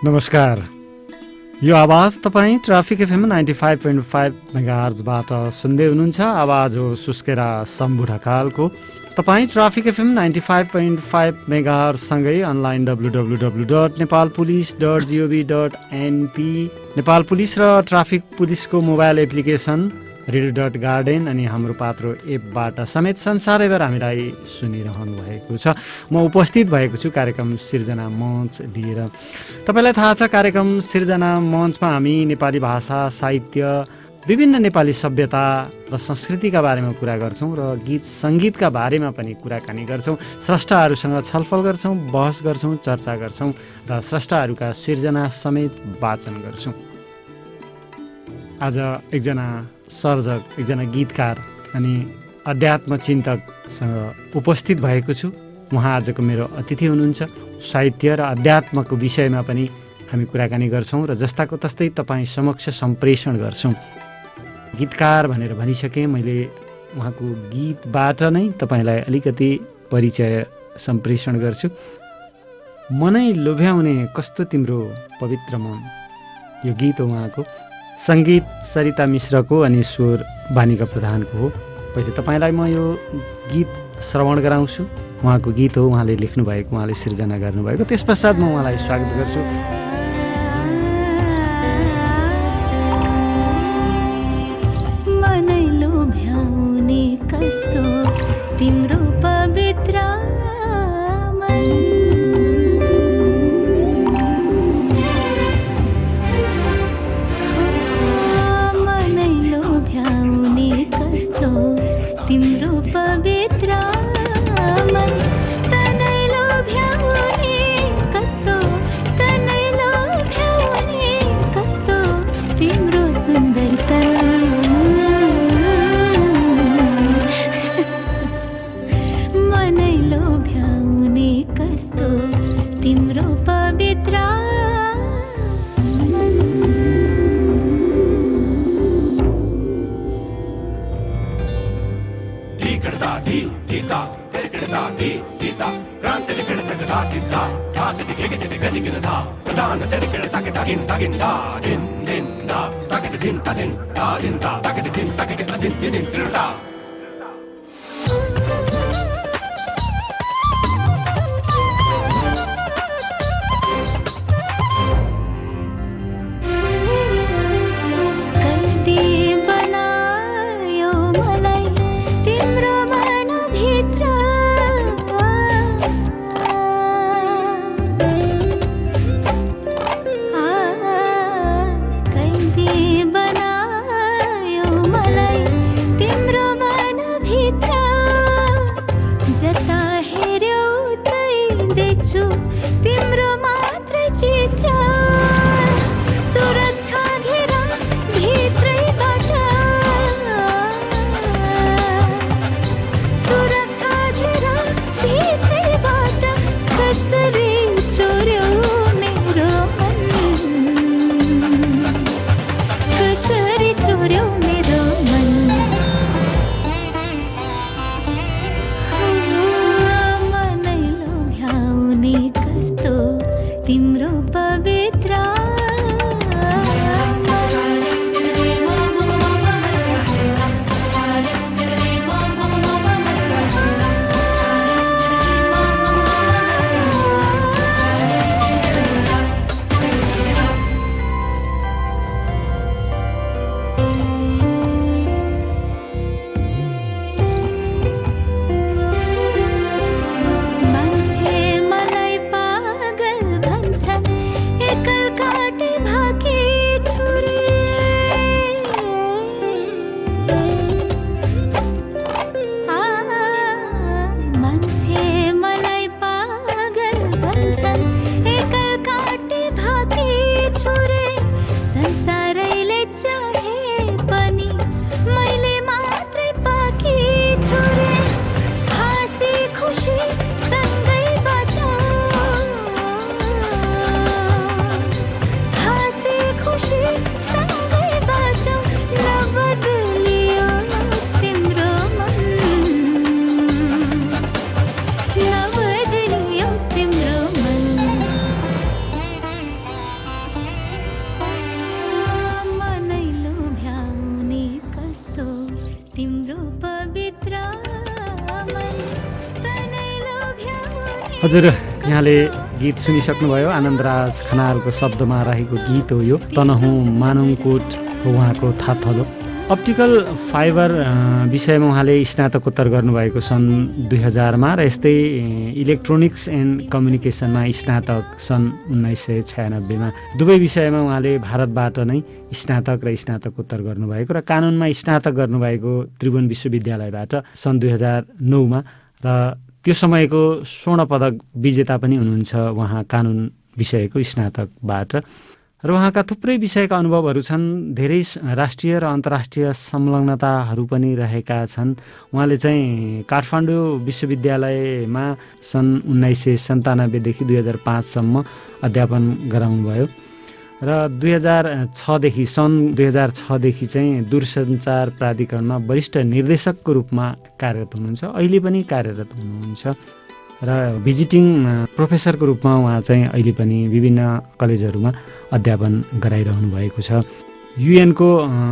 नमस्कार। यो आवाज तपाईँ ट्राफिक एफएम 95.5 मेगाहर्जबाट सुन्दै हुनुहुन्छ। आवाज हो सुस्केरा शम्भु ढकालको। तपाईँ ट्राफिक एफएम 95.5 मेगाहर्जसँगै अनलाइन www.nepalpolice.gov.np नेपाल पुलिस र ट्राफिक पुलिसको मोबाइल एप्लिकेसन रेडियो.गार्डेन अनि हाम्रो पात्रो एपबाट समेत संसारैभर हामीलाई सुनिरहनु भएको छ। म उपस्थित भएको छु कार्यक्रम सिर्जना मञ्च लिएर। तपाईँलाई थाहा छ, कार्यक्रम सिर्जना मञ्चमा हामी नेपाली भाषा, साहित्य, विभिन्न नेपाली सभ्यता र संस्कृतिका बारेमा कुरा गर्छौँ र गीत सङ्गीतका बारेमा पनि कुराकानी गर्छौँ। स्रष्टाहरूसँग छलफल गर्छौँ, बहस गर्छौँ, चर्चा गर्छौँ र स्रष्टाहरूका सिर्जना समेत वाचन गर्छौँ। आज एकजना सर्जक, एकजना गीतकार अनि अध्यात्म चिन्तकसँग उपस्थित भएको छु। उहाँ आजको मेरो अतिथि हुनुहुन्छ। साहित्य र अध्यात्मको विषयमा पनि हामी कुराकानी गर्छौँ र जस्ताको तस्तै तपाईँ समक्ष सम्प्रेषण गर्छौँ। गीतकार भनेर भनिसकेँ मैले। उहाँको गीतबाट नै तपाईँलाई अलिकति परिचय सम्प्रेषण गर्छु। मनै लोभ्याउने कस्तो तिम्रो पवित्र मन, यो गीत हो उहाँको। सङ्गीत सरिता मिश्रको अनि स्वर बानिका प्रधानको हो। पहिले तपाईँलाई म यो गीत श्रवण गराउँछु। उहाँको गीत हो, उहाँले लेख्नुभएको, उहाँले सिर्जना गर्नुभएको। त्यस पश्चात म उहाँलाई स्वागत गर्छु। मनै लोभ्याउने कस्तो तिम्रो पवित्र मन, मनै लोभ्याउने कस्तो तिम्रो पवित्र मन, तनै लोभ्याउने कस्तो, तनै लोभ्याउने कस्तो तिम्रो सुन्दरता, मनै लोभ्याउने कस्तो तिम्रो पवित्र। हजुर, यहाँले गीत सुनिसक्नुभयो। आनन्दराज खनालको शब्दमा रहेको गीत हो यो, तनहुँ मानङकोट हो उहाँको थाथलो। अप्टिकल फाइबर विषयमा उहाँले स्नातकोत्तर गर्नुभएको सन् 2000मा र यस्तै इलेक्ट्रोनिक्स एन्ड कम्युनिकेसनमा स्नातक सन् 1996मा। दुवै विषयमा उहाँले भारतबाट नै स्नातक र स्नातकोत्तर गर्नुभएको र कानुनमा स्नातक गर्नुभएको त्रिभुवन विश्वविद्यालयबाट सन् 2009मा र त्यो समयको स्वर्ण पदक विजेता पनि हुनुहुन्छ उहाँ कानुन विषयको स्नातकबाट। र उहाँका थुप्रै विषयका अनुभवहरू छन्, धेरै राष्ट्रिय र अन्तर्राष्ट्रिय संलग्नताहरू पनि रहेका छन्। उहाँले चाहिँ काठमाडौँ विश्वविद्यालयमा सन् 1997देखि 2005सम्म अध्यापन गराउनुभयो र 2006देखि सन् 2006देखि चाहिँ दूरसञ्चार प्राधिकरणमा वरिष्ठ निर्देशकको रूपमा कार्यरत हुनुहुन्छ। अहिले पनि कार्यरत हुनुहुन्छ र भिजिटिङ प्रोफेसरको रूपमा उहाँ चाहिँ अहिले पनि विभिन्न कलेजहरूमा अध्यापन गराइरहनु भएको छ। युएनको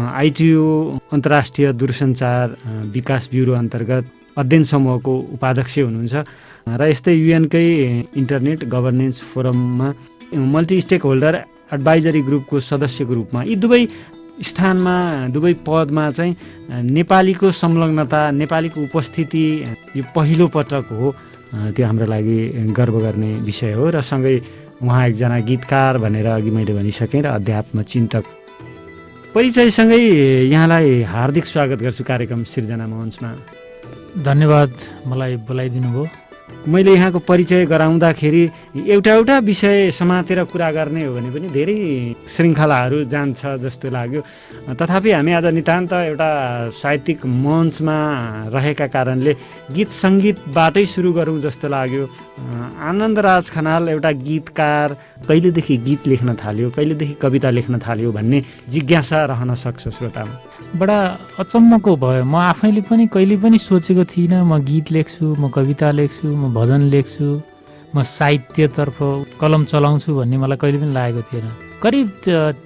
आइटियु अन्तर्राष्ट्रिय दूरसञ्चार विकास ब्युरो अन्तर्गत अध्ययन समूहको उपाध्यक्ष हुनुहुन्छ र यस्तै युएनकै इन्टरनेट गभर्नेन्स फोरममा मल्टी स्टेक होल्डर एडभाइजरी ग्रुपको सदस्यको रूपमा यी दुवै स्थानमा, दुवै पदमा चाहिँ नेपालीको संलग्नता, नेपालीको उपस्थिति यो पहिलो पटक हो। त्यो हाम्रो लागि गर्व गर्ने विषय हो र सँगै उहाँ एकजना गीतकार भनेर अघि मैले भनिसकेँ र अध्यात्म चिन्तक। परिचयसँगै यहाँलाई हार्दिक स्वागत गर्छु कार्यक्रम सिर्जना मञ्चमा। धन्यवाद मलाई बोलाइदिनु भयो। मैले यहाँको परिचय गराउँदाखेरि एउटा विषय समातेर कुरा गर्ने हो भने पनि धेरै श्रृङ्खलाहरू जान्छ जस्तो लाग्यो। तथापि हामी आज नितान्त एउटा साहित्यिक मञ्चमा रहेका कारणले गीत सङ्गीतबाटै सुरु गरौँ जस्तो लाग्यो। आनन्दराज खनाल एउटा गीतकार, कहिलेदेखि गीत लेख्न थाल्यो, कहिलेदेखि कविता लेख्न थाल्यो भन्ने जिज्ञासा रहन सक्छ श्रोतामा। बडा अचम्मको भयो। म आफैले पनि कहिले पनि सोचेको थिइनँ म गीत लेख्छु, म कविता लेख्छु, म भजन लेख्छु, म साहित्यतर्फ कलम चलाउँछु भन्ने मलाई कहिले पनि लागेको थिएन। करिब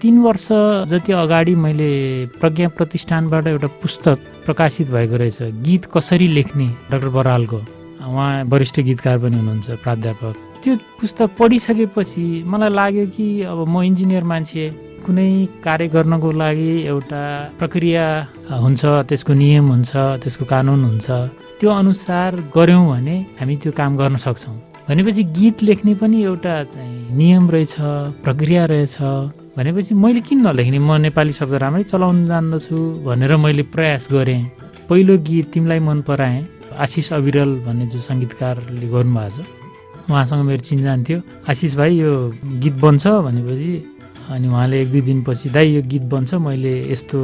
3 वर्ष जति अगाडि मैले प्रज्ञा प्रतिष्ठानबाट एउटा पुस्तक प्रकाशित भएको रहेछ, गीत कसरी लेख्ने, डाक्टर बरालको। उहाँ वरिष्ठ गीतकार पनि हुनुहुन्छ, प्राध्यापक। त्यो पुस्तक पढिसकेपछि मलाई लाग्यो कि अब म इन्जिनियर मान्छे, कुनै कार्य गर्नको लागि एउटा प्रक्रिया हुन्छ, त्यसको नियम हुन्छ, त्यसको कानुन हुन्छ, त्यो अनुसार गऱ्यौँ भने हामी त्यो काम गर्न सक्छौँ। भनेपछि गीत लेख्ने पनि एउटा चाहिँ नियम रहेछ, प्रक्रिया रहेछ। भनेपछि मैले किन नलेख्ने, म नेपाली शब्द राम्रै चलाउन जान्दछु भनेर मैले प्रयास गरेँ। पहिलो गीत तिमीलाई मन पराएँ, आशिष अविरल भन्ने जो सङ्गीतकारले गर्नुभएको छ, उहाँसँग मेरो चिन्जान थियो। आशिष भाइ यो गीत बन्छ भनेपछि, अनि उहाँले 1-2 दिनपछि दाइ यो गीत बन्छ, मैले यस्तो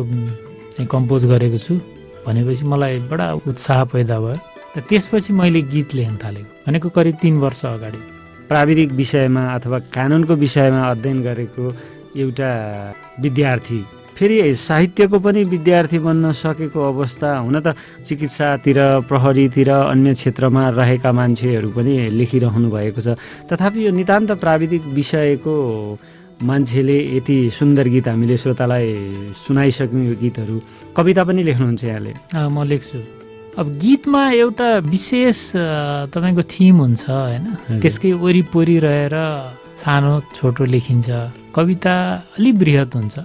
चाहिँ कम्पोज गरेको छु भनेपछि मलाई बडा उत्साह पैदा भयो र त्यसपछि मैले गीत लेख्न थालेको भनेको करिब 3 वर्ष अगाडि। प्राविधिक विषयमा अथवा कानुनको विषयमा अध्ययन गरेको एउटा विद्यार्थी फेरि साहित्यको पनि विद्यार्थी बन्न सकेको अवस्था। हुन त चिकित्सातिर, प्रहरीतिर, अन्य क्षेत्रमा रहेका मान्छेहरू पनि लेखिरहनु भएको छ। तथापि यो नितान्त प्राविधिक विषयको मान्छेले यति सुन्दर गीत हामीले श्रोतालाई सुनाइसक्यौँ। यो गीतहरू, कविता पनि लेख्नुहुन्छ यहाँले? म लेख्छु। अब गीतमा एउटा विशेष तपाईँको थिम हुन्छ होइन, त्यसकै वरिपरि रहेर सानो छोटो लेखिन्छ। कविता अलिक बृहत हुन्छ,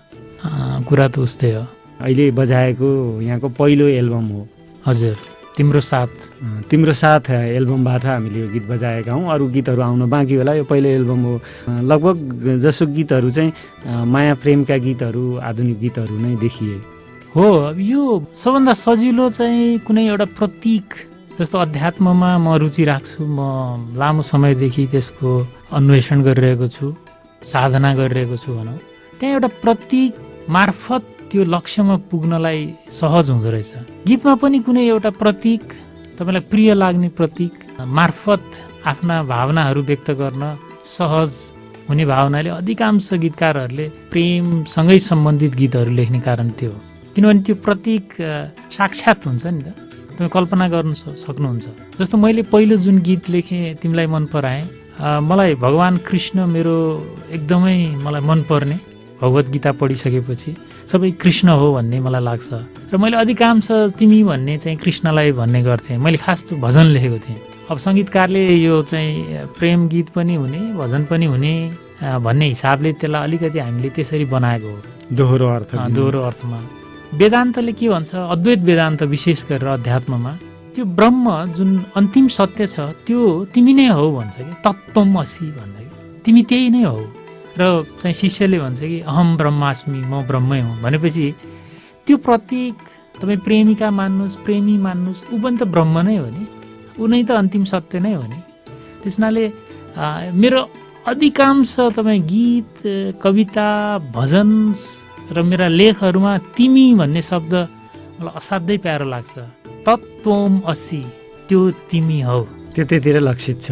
कुरा त उस्तै हो। अहिले बजाएको यहाँको पहिलो एल्बम हो। हजुर, तिम्रो साथ एल्बमबाट हामीले यो गीत बजाएका हौँ। अरू गीतहरू आउन बाँकी होला, यो पहिलो एल्बम हो। लगभग जसो गीतहरू चाहिँ माया प्रेमका गीतहरू, आधुनिक गीतहरू नै देखिए हो। अब यो सबभन्दा सजिलो चाहिँ कुनै एउटा प्रतीक, जस्तो अध्यात्ममा म रुचि राख्छु, म लामो समयदेखि त्यसको अन्वेषण गरिरहेको छु, साधना गरिरहेको छु भनौँ। त्यहाँ एउटा प्रतीक मार्फत त्यो लक्ष्यमा पुग्नलाई सहज हुँदो रहेछ। गीतमा पनि कुनै एउटा प्रतीक, तपाईँलाई प्रिय लाग्ने प्रतीक मार्फत आफ्ना भावनाहरू व्यक्त गर्न सहज हुने भावनाले अधिकांश गीतकारहरूले प्रेमसँगै सम्बन्धित गीतहरू लेख्ने कारण त्यो हो। किनभने त्यो प्रतीक साक्षात हुन्छ नि त, तपाईँ कल्पना गर्न सक्नुहुन्छ। जस्तो मैले पहिलो जुन गीत लेखेँ, तिमीलाई मन पराएँ, मलाई भगवान् कृष्ण मेरो एकदमै मलाई मनपर्ने, भगवत गीता पढिसकेपछि सबै कृष्ण हो भन्ने मलाई लाग्छ र मैले अधिकांश तिमी भन्ने चाहिँ कृष्णलाई भन्ने गर्थेँ। मैले खास त्यो भजन लेखेको थिएँ। अब सङ्गीतकारले यो चाहिँ प्रेम गीत पनि हुने भजन पनि हुने भन्ने हिसाबले त्यसलाई अलिकति हामीले त्यसरी बनाएको हो, दोहोरो अर्थ दोहोरो अर्थमा। वेदान्तले के भन्छ, अद्वैत वेदान्त विशेष गरेर अध्यात्ममा त्यो ब्रह्म जुन अन्तिम सत्य छ त्यो तिमी नै हौ भन्छ कि, तत्त्वम असि भन्छ कि, तिमी त्यही नै हौ। र चाहिँ शिष्यले भन्छ कि अहम ब्रह्मास्मि, म ब्रह्मै हुँ भनेपछि त्यो प्रतीक तपाईँ प्रेमिका मान्नुहोस्, प्रेमी मान्नुहोस्, ऊ पनि त ब्रह्म नै हो नि, ऊ नै त अन्तिम सत्य नै हो नि। त्यस हुनाले मेरो अधिकांश तपाईँ गीत, कविता, भजन र मेरा लेखहरूमा तिमी भन्ने शब्द मलाई असाध्यै प्यारो लाग्छ। तत्त्वम असि, त्यो तिमी हौ, त्यतैतिर लक्षित छ।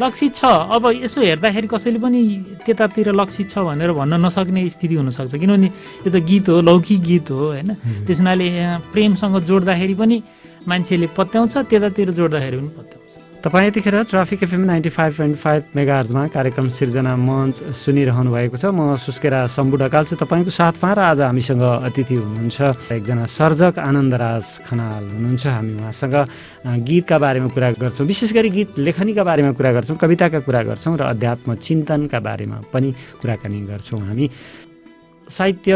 लक्षित छ। अब यसो हेर्दाखेरि कसैले पनि त्यतातिर लक्षित छ भनेर भन्न नसक्ने स्थिति हुनसक्छ, किनभने यो त गीत हो, लौकिक गीत हो होइन। त्यस हुनाले प्रेमसँग जोड्दाखेरि पनि मान्छेले पत्याउँछ, त्यतातिर जोड्दाखेरि पनि पत्याउँछ। तपाईँ यतिखेर ट्राफिक एफएम 95.5 मेगाहर्जमा कार्यक्रम सिर्जना मञ्च सुनिरहनु भएको छ। म सुस्केरा शम्भु ढकाल छु तपाईँको साथमा, र आज हामीसँग अतिथि हुनुहुन्छ एकजना सर्जक आनन्दराज खनाल हुनुहुन्छ। हामी उहाँसँग गीतका बारेमा कुरा गर्छौँ, विशेष गरी गीत लेखनीका बारेमा कुरा गर्छौँ, कविताका कुरा गर्छौँ र अध्यात्म चिन्तनका बारेमा पनि कुराकानी गर्छौँ। हामी साहित्य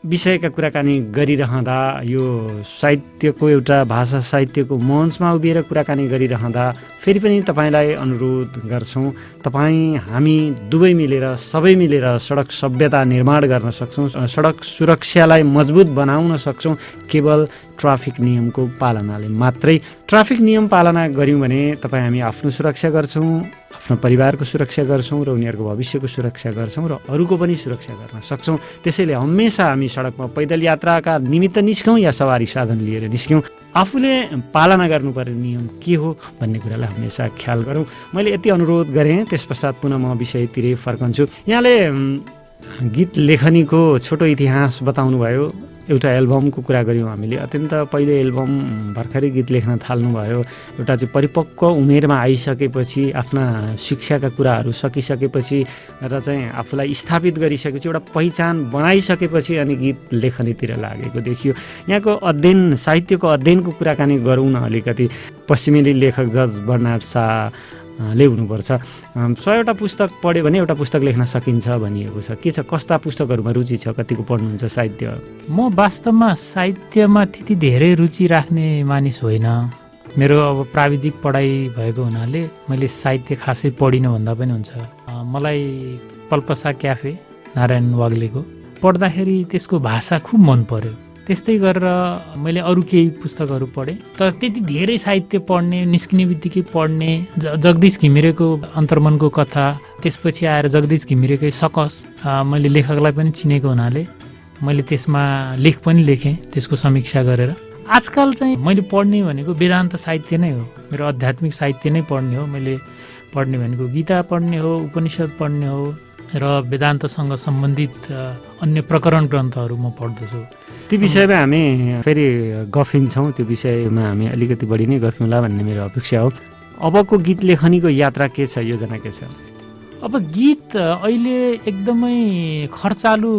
विषयका कुराकानी गरिरहँदा, यो साहित्यको एउटा भाषा साहित्यको मञ्चमा उभिएर कुराकानी गरिरहँदा फेरि पनि तपाईँलाई अनुरोध गर्छौँ, तपाईँ हामी दुवै मिलेर, सबै मिलेर सडक सभ्यता निर्माण गर्न सक्छौँ, सडक सुरक्षालाई मजबुत बनाउन सक्छौँ केवल ट्राफिक नियमको पालनाले मात्रै। ट्राफिक नियम पालना गऱ्यौँ भने तपाईँ हामी आफ्नो सुरक्षा गर्छौँ, आफ्नो परिवारको सुरक्षा गर्छौँ र उनीहरूको भविष्यको सुरक्षा गर्छौँ र अरूको पनि सुरक्षा गर्न सक्छौँ। त्यसैले हमेसा हामी सडकमा पैदल यात्राका निमित्त निस्कौँ या सवारी साधन लिएर निस्क्यौँ, आफूले पालना गर्नुपर्ने नियम के हो भन्ने कुरालाई हमेसा ख्याल गरौँ। मैले यति अनुरोध गरेँ, त्यस पश्चात पुनः म विषयतिरै फर्कन्छु। यहाँले गीत लेखनीको छोटो इतिहास बताउनु भयो, एउटा एल्बमको कुरा गऱ्यौँ हामीले। अत्यन्त पहिले एल्बम भर्खरै गीत लेख्न थाल्नुभयो, एउटा चाहिँ परिपक्व उमेरमा आइसकेपछि, आफ्ना शिक्षाका कुराहरू सकिसकेपछि र चाहिँ आफूलाई स्थापित गरिसकेपछि, एउटा पहिचान बनाइसकेपछि अनि गीत लेखनीतिर लागेको देखियो। यहाँको अध्ययन, साहित्यको अध्ययनको कुराकानी गरौँ न अलिकति। पश्चिमेली लेखक जज बर्नार्ड शाहले हुनुपर्छ 100वटा पुस्तक पढ्यो भने एउटा पुस्तक लेख्न सकिन्छ भनिएको छ। के छ, कस्ता पुस्तकहरूमा रुचि छ, कतिको पढ्नुहुन्छ साहित्य? म वास्तवमा साहित्यमा त्यति धेरै रुचि राख्ने मानिस होइन। मेरो अब प्राविधिक पढाइ भएको हुनाले मैले साहित्य खासै पढिनँ भन्दा पनि हुन्छ। मलाई पल्पसा क्याफे नारायण वाग्लेको पढ्दाखेरि त्यसको भाषा खुब मन पर्यो। त्यस्तै गरेर मैले अरू केही पुस्तकहरू पढेँ, तर त्यति धेरै साहित्य पढ्ने, निस्किने बित्तिकै पढ्ने, जगदीश घिमिरेको अन्तर्मनको कथा, त्यसपछि आएर जगदीश घिमिरेकै सकस, मैले लेखकलाई पनि चिनेको हुनाले मैले त्यसमा लेख पनि लेखेँ, त्यसको समीक्षा गरेर। आजकल चाहिँ मैले पढ्ने भनेको वेदान्त साहित्य नै हो, मेरो आध्यात्मिक साहित्य नै पढ्ने हो। मैले पढ्ने भनेको गीता पढ्ने हो, उपनिषद पढ्ने हो र वेदान्तसँग सम्बन्धित अन्य प्रकरण ग्रन्थहरू म पढ्दछु। त्यो विषयमा हामी फेरि गफिन्छौँ, त्यो विषयमा हामी अलिकति बढी नै गफौँला भन्ने मेरो अपेक्षा हो। अबको गीत लेखनीको यात्रा के छ, योजना के छ? अब गीत अहिले एकदमै खर्चालु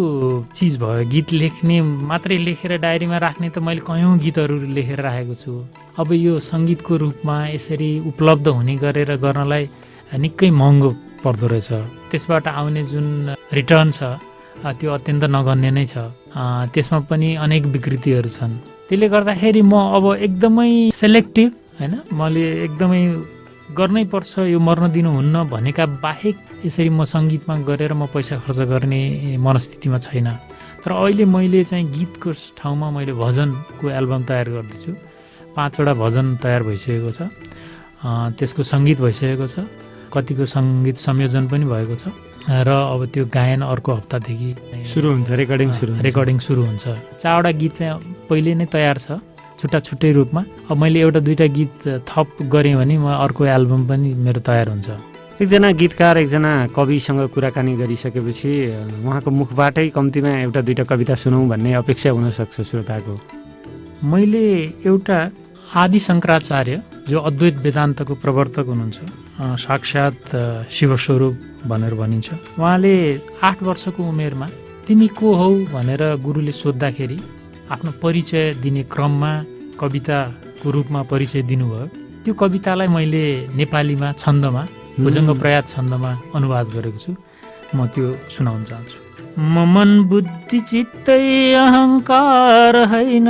चिज भयो। गीत लेख्ने मात्रै लेखेर डायरीमा राख्ने त मैले कयौँ गीतहरू लेखेर राखेको छु। अब यो सङ्गीतको रूपमा यसरी उपलब्ध हुने गरेर गर्नलाई निकै महँगो पर्दो रहेछ। त्यसबाट आउने जुन रिटर्न छ त्यो अत्यन्त नगण्य नै छ। त्यसमा पनि अनेक विकृतिहरू छन्। त्यसले गर्दाखेरि म अब एकदमै सेलेक्टिभ, होइन, मैले एकदमै गर्नै पर्छ, यो मर्न दिनुहुन्न भनेका बाहेक यसरी म सङ्गीतमा गरेर म पैसा खर्च गर्ने मनस्थितिमा छैन। तर अहिले मैले चाहिँ गीतको ठाउँमा मैले भजनको एल्बम तयार गर्दैछु। 5वटा भजन तयार भइसकेको छ, त्यसको सङ्गीत भइसकेको छ, कतिको सङ्गीत संयोजन पनि भएको छ र अब त्यो गायन अर्को हप्तादेखि सुरु हुन्छ, रेकर्डिङ सुरु हुन्छ। 4वटा गीत चाहिँ पहिले नै तयार छ छुट्टा छुट्टै रूपमा। अब मैले एउटा दुईवटा गीत थप गरेँ भने म अर्को एल्बम पनि मेरो तयार हुन्छ। एकजना गीतकार, एकजना कविसँग कुराकानी गरिसकेपछि उहाँको मुखबाटै कम्तीमा एउटा दुईवटा कविता सुनौँ भन्ने अपेक्षा हुनसक्छ श्रोताको। मैले एउटा आदि शङ्कराचार्य जो अद्वैत वेदान्तको प्रवर्तक हुनुहुन्छ, साक्षात् शिवस्वरूप भनेर भनिन्छ, उहाँले 8 वर्षको उमेरमा तिमी को हौ भनेर गुरुले सोद्धाखेरि आफ्नो परिचय दिने क्रममा कविताको रूपमा परिचय दिनुभयो। त्यो कवितालाई मैले नेपालीमा छन्दमा भुजङ्ग प्रयात छन्दमा अनुवाद गरेको छु। म त्यो सुनाउन चाहन्छु। म मन बुद्धि चित्तै अहङ्कार होइन,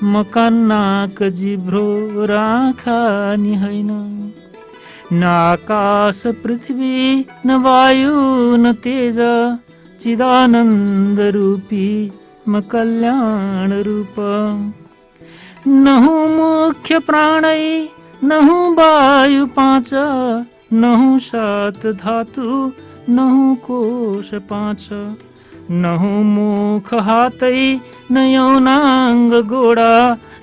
म कान नाक जिब्रो र आँखा नि होइन, न आकाश पृथ्वी न वायु न तेज, चिदानन्द रूपी म कल्याण रूप। न हूँ मुख्य प्राणै न हूँ वायु पाँच, न हूँ सात धातु न हूँ कोश पाँच, न हूँ मुख हातै न यौनाङ्ग गोडा,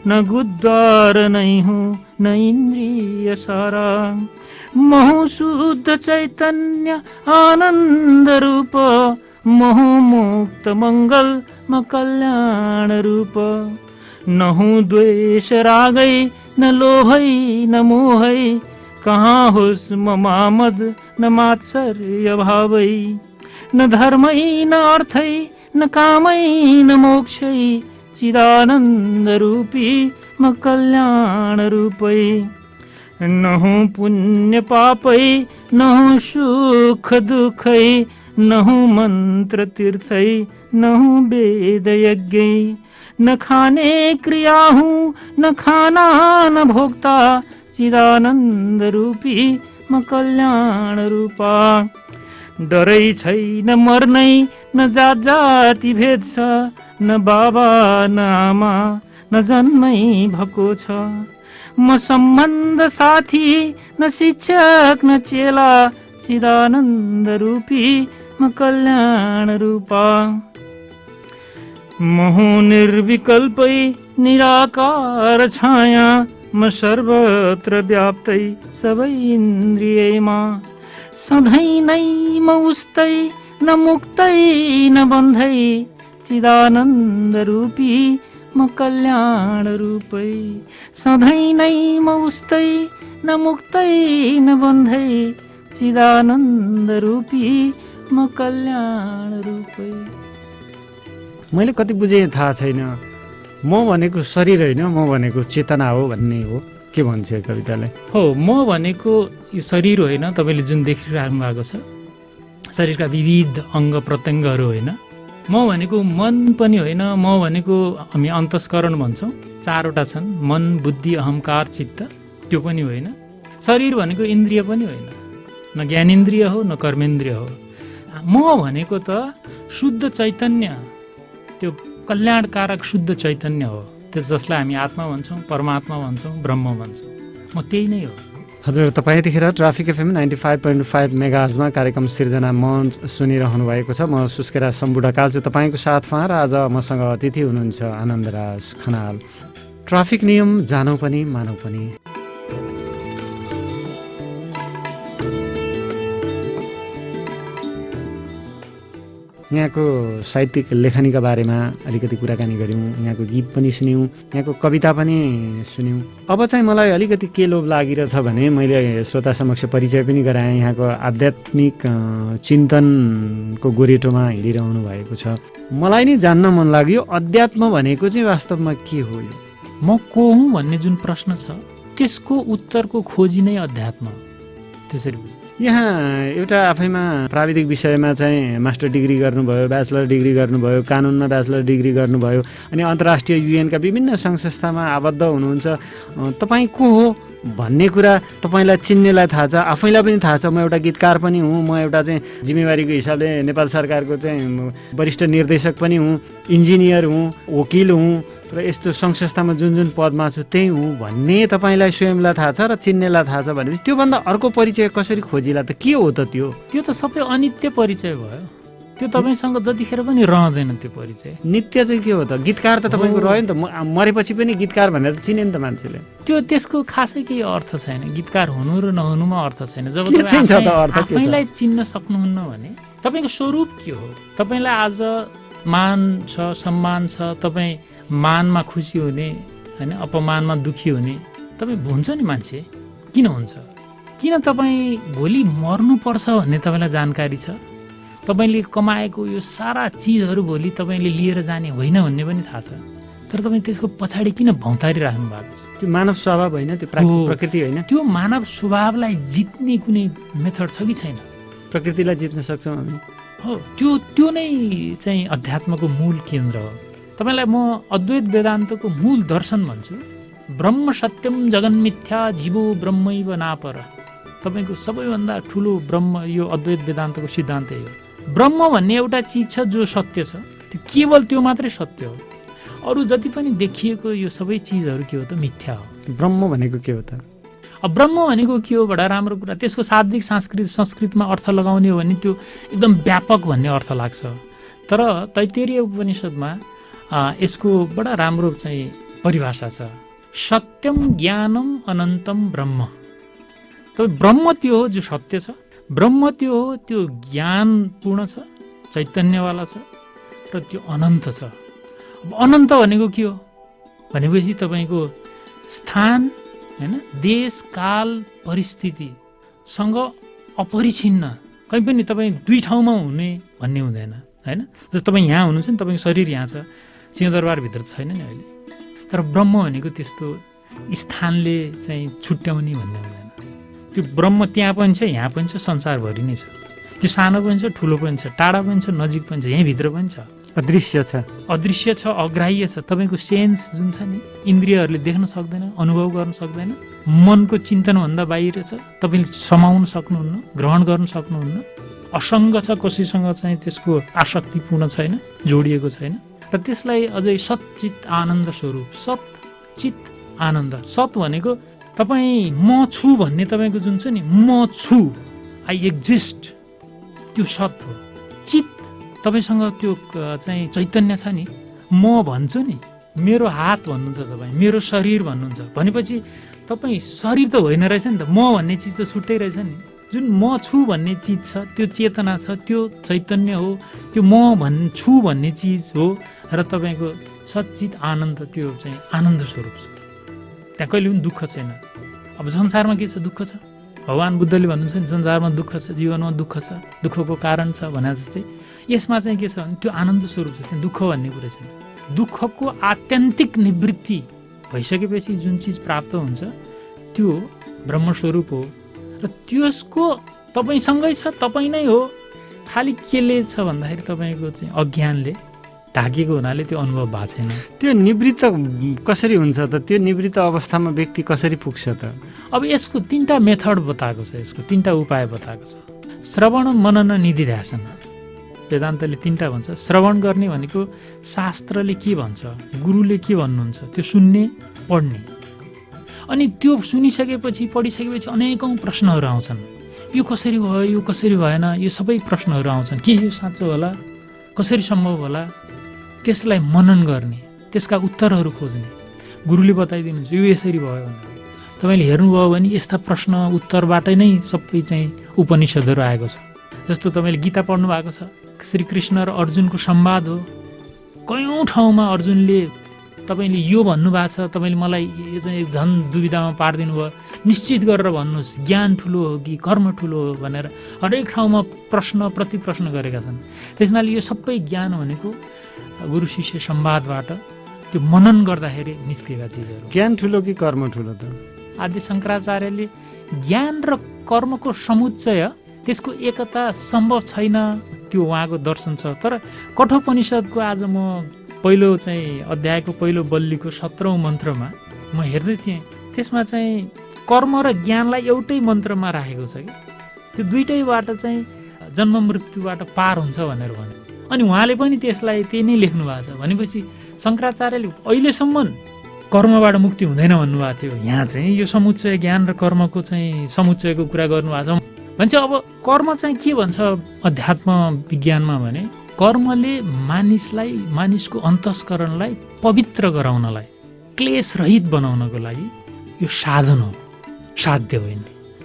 न गुद्वार नै हूँ न इन्द्रिय सारा। म हूँ शुद्ध चैतन्य आनन्द रूप, म हूँ मुक्त मङ्गल म कल्याण रूप। न हूँ द्वेष रागै न लोभै न मोहै, कहाँ होस् म मामद न मात्सर्य भावै, न धर्मै न अर्थै न कामै न मोक्षै, चिदानन्द रूपी म कल्याण रूपै। न हूँ पुण्य पापै न हूँ सुख दुखै, न हूँ मन्त्र तीर्थै न हूँ वेद यज्ञै, न खाने क्रिया हूँ न खाना न भोक्ता, चिदानन्द रूपी म कल्याण रूपा। डरै छैन मर्नै न जात जाति भेद छ, न बाबा न आमा न जन्मै भएको छ, म सम्बन्ध साथी न शिक्षक न चेला, चिदानन्द रूपी म कल्याण रूपा। म हूँ निर्विकल्पै निराकार छाया, म सर्वत्र व्याप्तै सबै इन्द्रियैमा, सधैँ नै म उस्तै न मुक्तै न बन्धै, चिदानन्द रूपी म कल्याण रूपै। सधैँ नै म उस्तै न मुक्तै न बन्धै, चिदानन्द रूपी म कल्याण रूपै। मैले कति बुझेँ थाहा छैन। म भनेको शरीर होइन, म भनेको चेतना हो भन्ने हो। के भन्छ यो कविताले? हो, म भनेको यो शरीर होइन, तपाईँले जुन देखिराख्नु भएको छ शरीरका विविध अङ्ग प्रत्यङ्गहरू होइन। म भनेको मन पनि होइन, म भनेको हामी अन्तस्करण भन्छौँ, 4वटा छन्, मन बुद्धि अहङ्कार चित्त, त्यो पनि होइन। शरीर भनेको इन्द्रिय पनि होइन, न ज्ञानेन्द्रिय हो न कर्मेन्द्रिय हो। म भनेको त शुद्ध चैतन्य, त्यो कल्याणकारक शुद्ध चैतन्य हो, त्यो जसलाई हामी आत्मा भन्छौँ, परमात्मा भन्छौँ, ब्रह्म भन्छौँ। म त्यही नै हो। हजुर, तपाईँ यतिखेर ट्राफिक एफएम 95.5 मेगाहर्जमा कार्यक्रम सिर्जना मञ्च सुनिरहनु भएको छ। म सुस्केरा शम्भु ढकाल छु तपाईँको साथमा, र आज मसँग अतिथि हुनुहुन्छ आनन्दराज खनाल। ट्राफिक नियम जानौ पनि मानौ पनि। यहाँको साहित्यिक लेखनीका बारेमा अलिकति कुराकानी गऱ्यौँ, यहाँको गीत पनि सुन्यौँ, यहाँको कविता पनि सुन्यौँ। अब चाहिँ मलाई अलिकति के लोभ लागिरहेछ भने मैले श्रोता समक्ष परिचय पनि गराएँ। यहाँको आध्यात्मिक चिन्तनको गोरेटोमा हिँडिरहनु भएको छ। मलाई नि जान्न मन लाग्यो अध्यात्म भनेको चाहिँ वास्तवमा के हो? म को हुँ भन्ने जुन प्रश्न छ त्यसको उत्तरको खोजी नै अध्यात्म। त्यसरी यहाँ एउटा आफैमा प्राविधिक विषयमा चाहिँ मास्टर डिग्री गर्नुभयो, ब्याचलर डिग्री गर्नुभयो, कानुनमा ब्याचलर डिग्री गर्नुभयो, अनि अन्तर्राष्ट्रिय युएनका विभिन्न सङ्घ संस्थामा आबद्ध हुनुहुन्छ। तपाईँ को हो भन्ने कुरा तपाईँलाई चिन्नेलाई थाहा छ, आफैलाई पनि थाहा छ। म एउटा गीतकार पनि हुँ, म एउटा चाहिँ जिम्मेवारीको हिसाबले नेपाल सरकारको चाहिँ वरिष्ठ निर्देशक पनि हुँ, इन्जिनियर हुँ, वकिल हुँ, र यस्तो सङ्घ संस्थामा जुन जुन पदमा छु त्यही हुँ भन्ने तपाईँलाई स्वयंलाई थाहा छ र चिन्नेलाई थाहा छ भनेपछि त्योभन्दा अर्को परिचय कसरी खोजिला त? के हो त त्यो? त्यो त सबै अनित्य परिचय भयो। त्यो तपाईँसँग जतिखेर पनि रहँदैन त्यो परिचय। नित्य चाहिँ के हो त? गीतकार त तपाईँको रह्यो नि त, मरेपछि पनि गीतकार भनेर चिने नि त मान्छेले। त्यो त्यसको खासै केही अर्थ छैन। गीतकार हुनु र नहुनुमा अर्थ छैन। जब आफैलाई चिन्न सक्नुहुन्न भने तपाईँको स्वरूप के हो? तपाईँलाई आज मान छ, सम्मान छ, तपाईँ मानमा खुसी हुने होइन, अपमानमा दुखी हुने, तपाईँ हुन्छ नि मान्छे। किन हुन्छ? किन तपाईँ भोलि मर्नुपर्छ भन्ने तपाईँलाई जानकारी छ? तपाईँले कमाएको यो सारा चिजहरू भोलि तपाईँले लिएर जाने होइन भन्ने पनि थाहा छ। तर तपाईँ त्यसको पछाडि किन भौतारिराख्नु भएको छ? त्यो मानव स्वभाव होइन, त्यो हो। प्रकृति होइन। त्यो मानव स्वभावलाई जित्ने कुनै मेथड छ कि छैन? प्रकृतिलाई जित्न सक्छौँ हामी। हो, त्यो नै चाहिँ अध्यात्मको मूल केन्द्र हो। तपाईँलाई म अद्वैत वेदान्तको मूल दर्शन भन्छु, ब्रह्म सत्यम जगन्मिथ्या जीवो ब्रह्मैव नापर। तपाईँको सबैभन्दा ठुलो ब्रह्म यो अद्वैत वेदान्तको सिद्धान्तै हो। ब्रह्म भन्ने एउटा चिज छ जो सत्य छ, त्यो केवल त्यो मात्रै सत्य हो। अरू जति पनि देखिएको यो सबै चिजहरू के हो त? मिथ्या हो। ब्रह्म भनेको के हो त? अब ब्रह्म भनेको के हो? बडा राम्रो कुरा। त्यसको शाब्दिक संस्कृतमा अर्थ लगाउने हो भने त्यो एकदम व्यापक भन्ने अर्थ लाग्छ। तर तैत्तिरीय उपनिषदमा यसको बडा राम्रो चाहिँ परिभाषा छ। सत्यम ज्ञानम अनन्तम ब्रह्म। त ब्रह्म त्यो हो जो सत्य छ, ब्रह्म त्यो हो त्यो ज्ञानपूर्ण छ, चैतन्यवाला छ र त्यो अनन्त छ। अब अनन्त भनेको के हो भनेपछि तपाईँको स्थान होइन, देश काल परिस्थितिसँग अपरिछिन्न, कहीँ पनि तपाईँ दुई ठाउँमा हुने भन्ने हुँदैन होइन। जस्तो तपाईँ यहाँ हुनुहुन्छ नि, तपाईँको शरीर यहाँ छ, सिंहदरबारभित्र छैन नि अहिले। तर ब्रह्म भनेको त्यस्तो स्थानले चाहिँ छुट्याउने भन्ने हुँदैन। त्यो ब्रह्म त्यहाँ पनि छ, यहाँ पनि छ, संसारभरि नै छ। त्यो सानो पनि छ, ठुलो पनि छ, टाढा पनि छ, नजिक पनि छ, यहीँभित्र पनि छ। अदृश्य छ, अदृश्य छ, अग्राह्य छ। तपाईँको सेन्स जुन छ नि, इन्द्रियहरूले देख्न सक्दैन, अनुभव गर्न सक्दैन, मनको चिन्तनभन्दा बाहिर छ। तपाईँले समाउन सक्नुहुन्न, ग्रहण गर्न सक्नुहुन्न। असङ्ग छ, कसैसँग चाहिँ त्यसको आसक्तिपूर्ण छैन, जोडिएको छैन। र त्यसलाई अझै सच्चित आनन्द स्वरूप, सच्चित आनन्द। सत भनेको तपाईँ म छु भन्ने तपाईँको जुन छ नि, म छु, आई एक्जिस्ट, त्यो सत हो। चित तपाईँसँग त्यो चाहिँ चैतन्य छ नि, म भन्छु नि, मेरो हात भन्नुहुन्छ तपाईँ, मेरो शरीर भन्नुहुन्छ भनेपछि तपाईँ शरीर त होइन रहेछ नि त, म भन्ने चिज त छुट्टै रहेछ नि। जुन म छु भन्ने चिज छ, त्यो चेतना छ, त्यो चैतन्य हो, त्यो म छु भन्ने चिज हो। र तपाईँको सच्चित आनन्द, त्यो चाहिँ आनन्द स्वरूप छ। त्यहाँ कहिले पनि दुःख छैन। अब संसारमा के छ? दुःख छ। भगवान् बुद्धले भन्नुहुन्छ नि, संसारमा दुःख छ, जीवनमा दुःख छ, दुःखको कारण छ भने जस्तै यसमा चाहिँ के छ भने त्यो आनन्द स्वरूप छ। त्यहाँ दुःख भन्ने कुरा छैन। दुःखको आत्यन्तिक निवृत्ति भइसकेपछि जुन चिज प्राप्त हुन्छ त्यो ब्रह्मस्वरूप हो। र त्यसको तपाईँसँगै छ, तपाईँ नै हो। खालि केले छ भन्दाखेरि तपाईँको चाहिँ अज्ञानले ढाकेको हुनाले त्यो अनुभव भएको छैन। त्यो निवृत्त कसरी हुन्छ त? त्यो निवृत्त अवस्थामा व्यक्ति कसरी पुग्छ त? अब यसको 3टा मेथड बताएको छ, यसको 3टा उपाय बताएको छ। श्रवण, मनन, निधिध्यासन। वेदान्तले 3टा भन्छ। श्रवण गर्ने भनेको शास्त्रले के भन्छ, गुरुले के भन्नुहुन्छ त्यो सुन्ने, पढ्ने। अनि त्यो सुनिसकेपछि, पढिसकेपछि अनेकौँ प्रश्नहरू आउँछन्। यो कसरी भयो, यो कसरी भएन, यो सबै प्रश्नहरू आउँछन्। के यो साँचो होला, कसरी सम्भव होला, त्यसलाई मनन गर्ने, त्यसका उत्तरहरू खोज्ने। गुरुले बताइदिनुहुन्छ यो यसरी भयो भनेर। तपाईँले हेर्नुभयो भने यस्ता प्रश्न उत्तरबाटै नै सबै चाहिँ उपनिषदहरू आएको छ। जस्तो तपाईँले गीता पढ्नु भएको छ, श्रीकृष्ण र अर्जुनको संवाद हो। कयौँ ठाउँमा अर्जुनले तपाईँले यो भन्नुभएको छ, तपाईँले मलाई यो चाहिँ झन् दुविधामा पारिदिनु भयो, निश्चित गरेर भन्नुहोस् ज्ञान ठुलो हो कि कर्म ठुलो हो भनेर हरेक ठाउँमा प्रश्न प्रति प्रश्न गरेका छन्। त्यसमाले यो सबै ज्ञान भनेको गुरु शिष्य संवादबाट त्यो मनन गर्दाखेरि निस्केका चिजहरू। ज्ञान ठुलो कि कर्म ठुलो त? आदि शङ्कराचार्यले ज्ञान र कर्मको समुच्चय, त्यसको एकता सम्भव छैन, त्यो उहाँको दर्शन छ। तर कठोपनिषदको आज म पहिलो चाहिँ अध्यायको पहिलो बल्लीको 17औं मन्त्रमा म हेर्दै थिएँ। त्यसमा चाहिँ कर्म र ज्ञानलाई एउटै मन्त्रमा राखेको छ कि त्यो दुइटैबाट चाहिँ जन्म मृत्युबाट पार हुन्छ भनेर भने। अनि उहाँले पनि त्यसलाई त्यही नै लेख्नु भएको छ। भनेपछि शङ्कराचार्यले अहिलेसम्म कर्मबाट मुक्ति हुँदैन भन्नुभएको थियो, यहाँ चाहिँ यो समुच्चय ज्ञान र कर्मको चाहिँ समुच्चयको कुरा गर्नुभएको छ। भन्छ अब कर्म चाहिँ के भन्छ अध्यात्म विज्ञानमा भने, कर्मले मानिसको अन्तस्करणलाई पवित्र गराउनलाई, क्लेशरहित बनाउनको लागि यो साधन हो, साध्य होइन।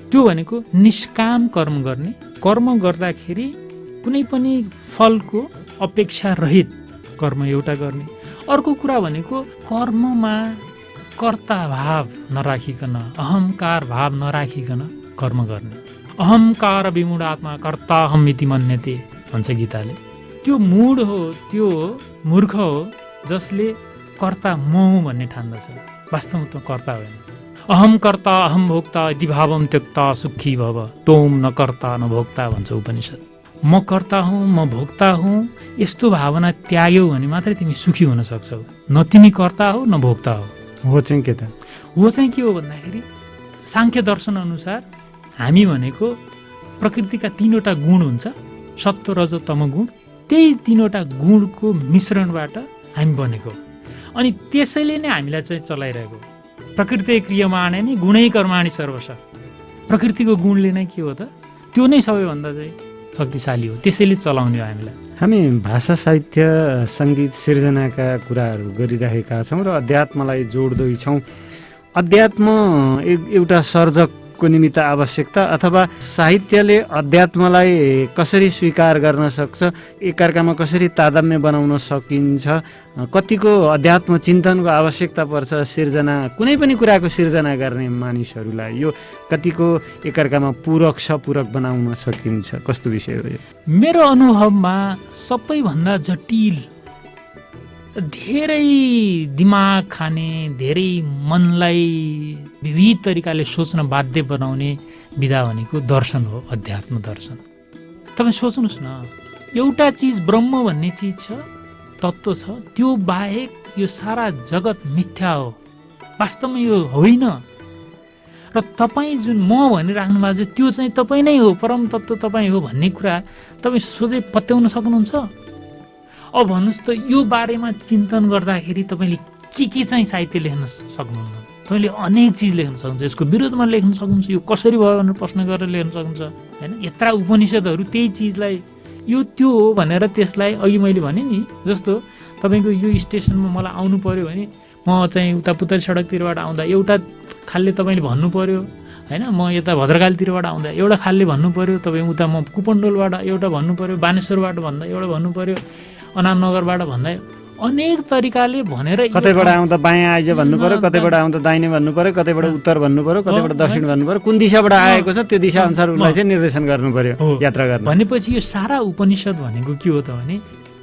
त्यो भनेको निष्काम कर्म गर्ने, कर्म गर्दाखेरि कुनै पनि फलको अपेक्षा रहित कर्म एउटा गर्ने। अर्को कुरा भनेको कर्ममा कर्ता भाव नराखिकन, अहङ्कार भाव नराखिकन कर्म गर्ने। अहङ्कार विमूढ आत्मा कर्ता अहमिति मन्यते भन्छ गीताले। त्यो मूढ हो, त्यो मूर्ख हो जसले कर्ता म हुँ भन्ने ठान्दछ। वास्तवमा त कर्ता होइन। अहम कर्ता अहम भोक्ता यदि भावम त्यक्ता सुखी भव तोम न कर्ता न भोक्ता भन्छ उपनिषद। म कर्ता हुँ, म भोक्ता हुँ, यस्तो भावना त्याग्यौ भने मात्रै तिमी सुखी हुन सक्छौ। न तिमी कर्ता हो न भोक्ता हो। हो चाहिँ के त? हो चाहिँ के हो भन्दाखेरि सांख्य दर्शन अनुसार हामी भनेको प्रकृतिका 3वटा गुण हुन्छ, सत्व रज तम गुण। त्यही 3वटा गुणको मिश्रणबाट हामी बनेको अनि त्यसैले नै हामीलाई चाहिँ चलाइरहेको। प्रकृति क्रियमाणे नि गुणै कर्माणि सर्वश। प्रकृतिको गुणले नै के हो त? त्यो नै सबैभन्दा चाहिँ शक्तिशाली हो, त्यसैले चलाउने हो हामीलाई। हामी भाषा साहित्य सङ्गीत सिर्जनाका कुराहरू गरिरहेका छौँ र अध्यात्मलाई जोड्दैछौँ। अध्यात्म एउटा सर्जकको निमित्त आवश्यकता अथवा साहित्यले अध्यात्मलाई कसरी स्वीकार गर्न सक्छ, एकअर्कामा कसरी तादात्म्य बनाउन सकिन्छ, कतिको अध्यात्म चिन्तनको आवश्यकता पर्छ सिर्जना, कुनै पनि कुराको सिर्जना गर्ने मानिसहरूलाई, यो कतिको एकअर्कामा पूरक सपूरक बनाउन सकिन्छ, कस्तो विषय हो यो? मेरो अनुभवमा सबैभन्दा जटिल, धेरै दिमाग खाने, धेरै मनलाई विविध तरिकाले सोच्न बाध्य बनाउने विधा भनेको दर्शन हो, अध्यात्म दर्शन। तपाईँ सोच्नुहोस् न, एउटा चिज ब्रह्म भन्ने चिज छ, तत्त्व छ, त्यो बाहेक यो सारा जगत मिथ्या हो, वास्तवमा यो होइन। र तपाईँ जुन म भनिराख्नु भएको छ त्यो चाहिँ तपाईँ नै हो, परम तत्त्व तपाईँ हो भन्ने कुरा तपाईँ सोझै पत्याउन सक्नुहुन्छ? अब भन्नुहोस् त, यो बारेमा चिन्तन गर्दाखेरि तपाईँले के चाहिँ साहित्य लेख्न सक्नुहुन्न? तपाईँले अनेक चिज लेख्न सक्नुहुन्छ, यसको विरोधमा लेख्न सक्नुहुन्छ, यो कसरी भयो भनेर प्रश्न गरेर लेख्न सक्नुहुन्छ, होइन? यत्रा उपनिषदहरू त्यही चिजलाई यो त्यो हो भनेर त्यसलाई अघि मैले भने नि, जस्तो तपाईँको यो स्टेसनमा मलाई आउनु पर्यो भने म चाहिँ उता पुतली सडकतिरबाट आउँदा एउटा खालले तपाईँले भन्नु पर्यो, होइन? म यता भद्रकालीतिरबाट आउँदा एउटा खालले भन्नु पर्यो, तपाईँ उता म कुपन्डोलबाट एउटा भन्नु पर्यो, बानेश्वरबाट भन्दा एउटा भन्नु पर्यो, अनामनगरबाट भन्दा अनेक तरिकाले भनेर कतैबाट आउँदा बायाँ आइज भन्नु पर्यो, कतैबाट आउँदा दाहिने भन्नु पर्यो, कतैबाट उत्तर भन्नु पर्यो, कतैबाट दक्षिण भन्नु पर्यो, कुन दिशाबाट आएको छ त्यो दिशा अनुसार उसलाई चाहिँ निर्देशन गर्नु पर्यो यात्रा गर्न। भनेपछि यो सारा उपनिषद भनेको के हो त भने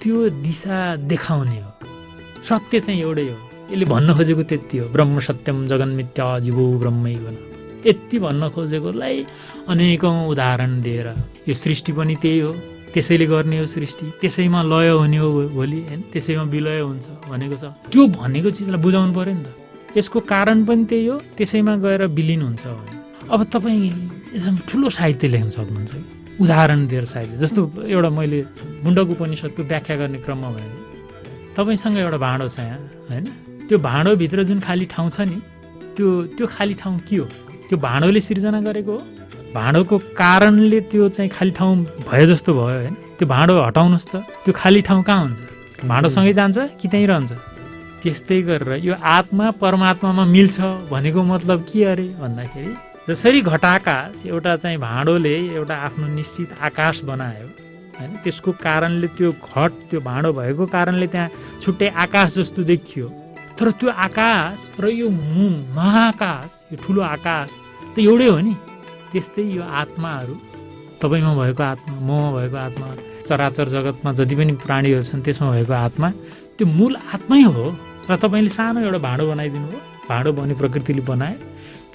त्यो दिशा देखाउने हो। सत्य चाहिँ एउटै हो, यसले भन्न खोजेको त्यति हो, ब्रह्म सत्यम जगन मिथ्या जीवो ब्रह्मैव। यति भन्न खोजेकोलाई अनेकौँ उदाहरण दिएर यो सृष्टि पनि त्यही हो, त्यसैले गर्ने हो सृष्टि, त्यसैमा लय हुने हो भोलि, होइन? त्यसैमा विलय हुन्छ भनेको छ। त्यो भनेको चिजलाई बुझाउनु पर्यो नि त। यसको कारण पनि त्यही हो, त्यसैमा गएर विलिन हुन्छ भने अब तपाईँ यसमा ठुलो साहित्य लेख्न सक्नुहुन्छ, उदाहरण दिएर साहित्य। जस्तो एउटा मैले मुण्डक उपनिषदको व्याख्या गर्ने क्रममा भने तपाईँसँग एउटा भाँडो छ यहाँ, होइन? त्यो भाँडोभित्र जुन खाली ठाउँ छ नि, त्यो खाली ठाउँ के हो? त्यो भाँडोले सिर्जना गरेको हो, भाँडोको कारणले त्यो चाहिँ खाली ठाउँ भयो जस्तो भयो, होइन? त्यो भाँडो हटाउनुहोस् त, त्यो खाली ठाउँ कहाँ हुन्छ? भाँडोसँगै जान्छ कि त्यहीँ रहन्छ? त्यस्तै गरेर यो आत्मा परमात्मामा मिल्छ भनेको मतलब के अरे भन्दाखेरि जसरी घटाकाश एउटा चाहिँ भाँडोले एउटा आफ्नो निश्चित आकाश बनायो, होइन? त्यसको कारणले त्यो घट, त्यो भाँडो भएको कारणले त्यहाँ छुट्टै आकाश जस्तो देखियो, तर त्यो आकाश र यो महाकाश, यो ठुलो आकाश त एउटै हो नि। त्यस्तै यो आत्माहरू, तपाईँमा भएको आत्मा, ममा भएको आत्मा, चराचर जगतमा जति पनि प्राणीहरू छन् त्यसमा भएको आत्मा, त्यो मूल आत्मै हो। र तपाईँले सानो एउटा भाँडो बनाइदिनु हो, भाँडो बन्ने प्रकृतिले बनायो,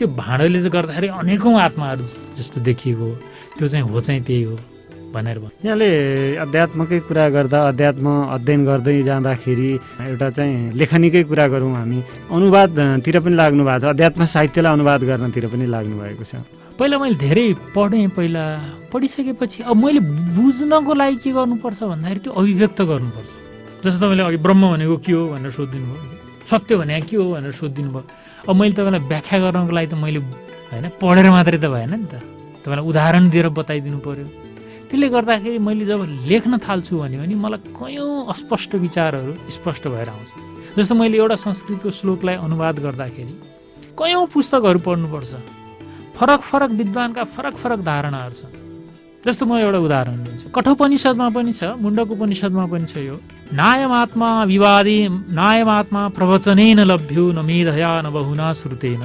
त्यो भाँडोले चाहिँ गर्दाखेरि अनेकौँ आत्माहरू जस्तो देखिएको हो, त्यो चाहिँ हो चाहिँ त्यही हो भनेर भन्नु। यहाँले अध्यात्मकै कुरा गर्दा, अध्यात्म अध्ययन गर्दै जाँदाखेरि एउटा चाहिँ लेखनीकै कुरा गरौँ हामी, अनुवादतिर पनि लाग्नु भएको छ, अध्यात्म साहित्यलाई अनुवाद गर्नतिर पनि लाग्नु भएको छ। पहिला मैले धेरै पढेँ, पहिला पढिसकेपछि अब मैले बुझ्नको लागि के गर्नुपर्छ भन्दाखेरि त्यो अभिव्यक्त गर्नुपर्छ। जस्तो तपाईँले अघि ब्रह्म भनेको के हो भनेर सोधिदिनु भयो, सत्य भनेको के हो भनेर सोधिदिनु भयो। अब मैले तपाईँलाई व्याख्या गर्नको लागि त मैले, होइन, पढेर मात्रै त भएन नि त, तपाईँलाई उदाहरण दिएर बताइदिनु पर्यो। त्यसले गर्दाखेरि मैले जब लेख्न थाल्छु भने मलाई कयौँ अस्पष्ट विचारहरू स्पष्ट भएर आउँछ। जस्तो मैले एउटा संस्कृतको श्लोकलाई अनुवाद गर्दाखेरि कयौँ पुस्तकहरू पढ्नुपर्छ, फरक फरक विद्वानका फरक फरक धारणाहरू छन्। जस्तो म एउटा उदाहरण दिन्छु, कठोपनिषदमा पनि छ, मुण्डक उपनिषदमा पनि छ यो नायमात्मा विवादे नायमात्मा प्रवचनेन लभ्यो न मेधया न बहुना श्रुतेन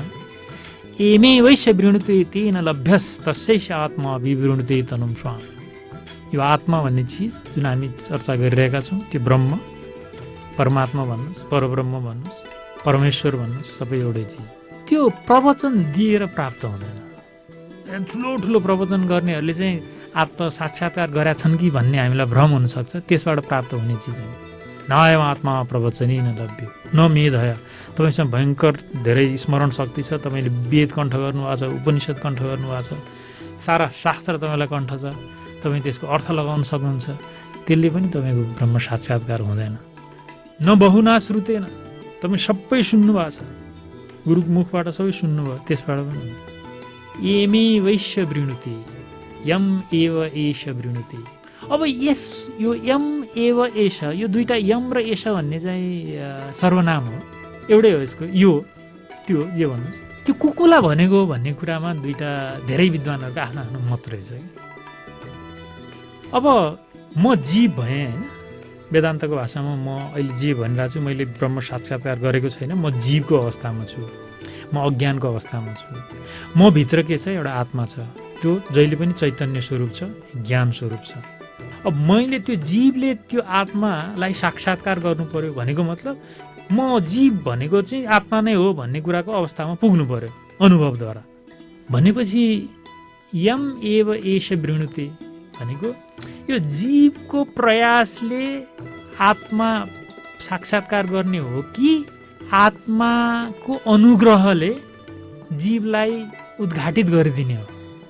एमे वैश्य वृणुते तेन लभ्यस तस्यैष आत्मा विवृणुते तनुम स्वाम। यो आत्मा भन्ने चिज जुन हामी चर्चा गरिरहेका छौँ, त्यो ब्रह्म, परमात्मा भन्नुहोस्, परब्रह्म भन्नुहोस्, परमेश्वर भन्नुहोस्, सबै एउटै चिज। त्यो प्रवचन दिएर प्राप्त हुँदैन। ठुलो ठुलो प्रवचन गर्नेहरूले चाहिँ आत्म साक्षात्कार गरेका छन् कि भन्ने हामीलाई भ्रम हुनसक्छ, त्यसबाट प्राप्त हुने चिज हो। नायम आत्मा प्रवचनै न लभ्यो न मेधय। तपाईँसँग भयङ्कर धेरै स्मरण शक्ति छ, तपाईँले वेद कण्ठ गर्नुभएको छ, उपनिषद कण्ठ गर्नुभएको छ, सारा शास्त्र तपाईँलाई कण्ठ छ, तपाईँ त्यसको अर्थ लगाउन सक्नुहुन्छ, त्यसले पनि तपाईँको ब्रह्म साक्षात्कार हुँदैन। न बहुना श्रुतेन, तपाईँ सबै सुन्नुभएको छ, गुरुको मुखबाट सबै सुन्नुभयो, त्यसबाट पनि हुँदैन। एमे वैश्य वृणुते यम एव एष वृणुते। अब यो यम एव एष, यो दुईटा यम र एष भन्ने चाहिँ सर्वनाम हो, एउटै हो यसको, यो त्यो जे भन्नुहोस्। त्यो कुकुला भनेको भन्ने कुरामा दुईटा धेरै विद्वानहरूको आफ्नो आफ्नो मत रहेछ है। अब म जीव भएँ होइन, वेदान्तको भाषामा म अहिले जे भनिरहेको छु, मैले ब्रह्म साक्षात्कार गरेको छैन, म जीवको अवस्थामा छु, म अज्ञानको अवस्थामा छु। म भित्र के छ, एउटा आत्मा छ, त्यो जहिले पनि चैतन्य स्वरूप छ, ज्ञान स्वरूप छ। अब मैले त्यो जीवले त्यो आत्मालाई साक्षात्कार गर्नु पर्यो भनेको मतलब म जीव भनेको चाहिँ आत्मा नै हो भन्ने कुराको अवस्थामा पुग्नु पर्यो अनुभवद्वारा। भनेपछि यम एव एष वृणुते भनेको यो जीवको प्रयासले आत्मा साक्षात्कार गर्ने हो कि आत्माको अनुग्रहले जीवलाई उद्घाटित गरिदिने हो।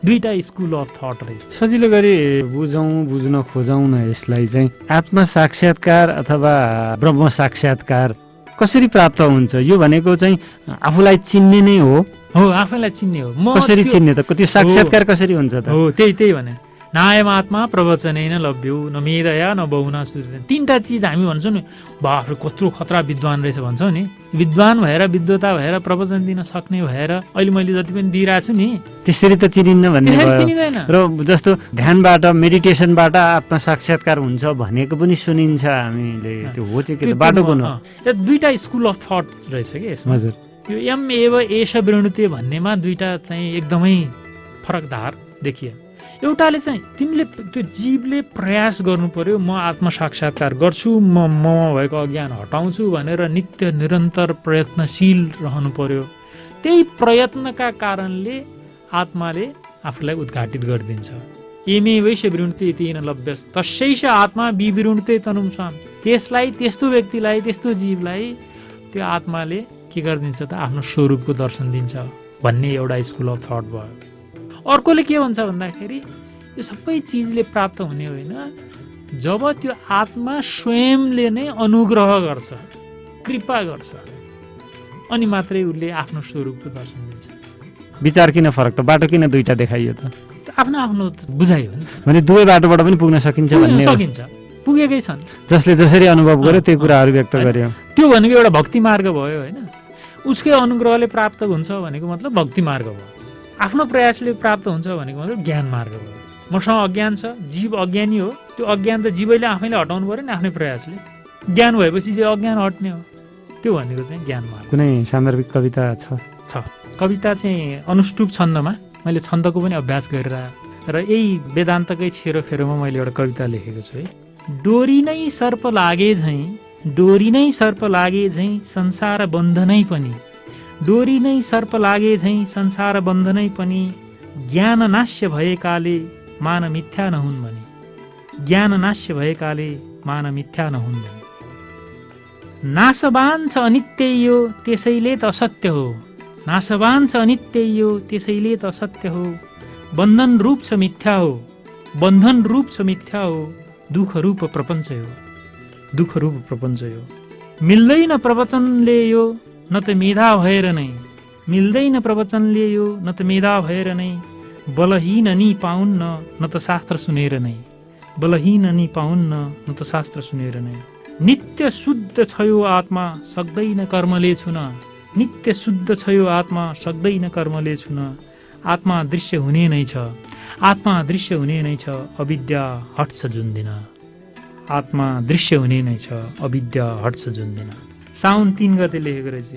दुईटा स्कुल अफ थट रहेछ। सजिलो गरी बुझ्न खोजौँ न यसलाई चाहिँ। आत्मा साक्षात्कार अथवा ब्रह्म साक्षात्कार कसरी प्राप्त हुन्छ? यो भनेको चाहिँ आफूलाई चिन्ने नै हो। आफैलाई चिन्ने हो। कसरी चिन्ने त? त्यो साक्षात्कार कसरी हुन्छ त? हो त्यही भने नायम आत्मा प्रवचनै न लभ्यो न मेधया न बहुना श्रुतेन। तीनटा चिज हामी भन्छौँ नि, बाफ्रे कत्रो खतरा विद्वान रहेछ भन्छौँ नि। विद्वान भएर विद्वता भएर प्रवचन दिन सक्ने भएर अहिले मैले जति पनि दिइरहेको छु नि, त्यसरी त चिनिन्न भन्ने भयो। चिनिँदैन। र जस्तो ध्यानबाट मेडिटेसनबाट आत्मा साक्षात्कार हुन्छ भनेको पनि सुनिन्छ हामीले, त्यो हो चाहिँ के बाटो कुन हो? यो दुईटा स्कुल अफ थट रहेछ कि यसमा। हजुर, यो यम एव एष वृणुते भन्नेमा दुईटा चाहिँ एकदमै फरक धार देखियो। एउटाले चाहिँ तिमीले त्यो जीवले प्रयास गर्नु पर्यो, म आत्म साक्षात्कार गर्छु, म भएको अज्ञान हटाउँछु भनेर नित्य निरन्तर प्रयत्नशील रहनु पर्यो। त्यही प्रयत्नका कारणले आत्माले आफूलाई उद्घाटित गरिदिन्छ। एमे वैश्य वृणुते तेन लभ्य तस्यैष आत्मा विवृणुते तनुंसाम। त्यसलाई, त्यस्तो व्यक्तिलाई, त्यस्तो जीवलाई त्यो आत्माले के गरिदिन्छ त? आफ्नो स्वरूपको दर्शन दिन्छ भन्ने एउटा स्कुल अफ थट भयो। अर्कोले के भन्छ भन्दाखेरि यो सबै चिजले प्राप्त हुने होइन, जब त्यो आत्मा स्वयंले नै अनुग्रह गर्छ, कृपा गर्छ, अनि मात्रै उसले आफ्नो स्वरूपको दर्शन दिन्छ। विचार किन फरक त? बाटो किन दुईटा देखाइयो त? आफ्नो आफ्नो बुझाइ हो नि। भने दुवै बाटोबाट पनि पुग्न सकिन्छ भन्ने? सकिन्छ, पुगेकै छन्। जसले जसरी अनुभव गर्यो त्यो कुराहरू व्यक्त गर्यो। त्यो भनेको एउटा भक्ति मार्ग भयो होइन। उसकै अनुग्रहले प्राप्त हुन्छ भनेको मतलब भक्ति मार्ग भयो। आफ्नो प्रयासले प्राप्त हुन्छ भनेको मतलब ज्ञान मार्ग हो। मसँग अज्ञान छ, जीव अज्ञानी हो, त्यो अज्ञान त जीवैले आफैले हटाउनु पर्यो नि आफ्नै प्रयासले। ज्ञान भएपछि चाहिँ अज्ञान हट्ने हो, त्यो भनेको चाहिँ ज्ञान मार्ग। कुनै सान्दर्भिक कविता छ? कविता चाहिँ अनुष्टुप छन्दमा, मैले छन्दको पनि अभ्यास गरिरहेँ र यही वेदान्तकै छेरोफेरोमा मैले एउटा कविता लेखेको छु है। डोरी नै सर्प लागे झैँ, डोरी नै सर्प लागे झैँ संसार बन्धनै पनि, डोरी नै सर्प लागे झैँ संसार बन्धनै पनि, ज्ञान नाश्य भएकाले मान मिथ्या नहुन् भने, ज्ञान नाश्य भएकाले मान मिथ्या नहुन् भने। नाशवान छ अनित्य यो त्यसैले त असत्य हो, नाशवान छ अनित्य यो त्यसैले त असत्य हो, बन्धन रूप छ मिथ्या हो, बन्धन रूप छ मिथ्या हो, दुःख रूप प्रपञ्च हो, दुःख रूप प्रपञ्च हो। मिल्दैन प्रवचनले यो न त मेधा भएर नै, मिल्दैन प्रवचनले यो न त मेधा भएर नै, बलहीन नि पाउन्न न त शास्त्र सुनेर नै, बलहीन नि पाउन्न न त शास्त्र सुनेर नै। नित्य शुद्ध छ यो आत्मा सक्दैन कर्मले छुन, नित्य शुद्ध छ यो आत्मा सक्दैन कर्मले छुन, आत्मा दृश्य हुने नै छ, आत्मा दृश्य हुने नै छ, अविद्या हट्छ जुन दिन, आत्मा दृश्य हुने नै छ, अविद्या हट्छ जुन दिन। साउन 3 गते लेखेको रहेछ।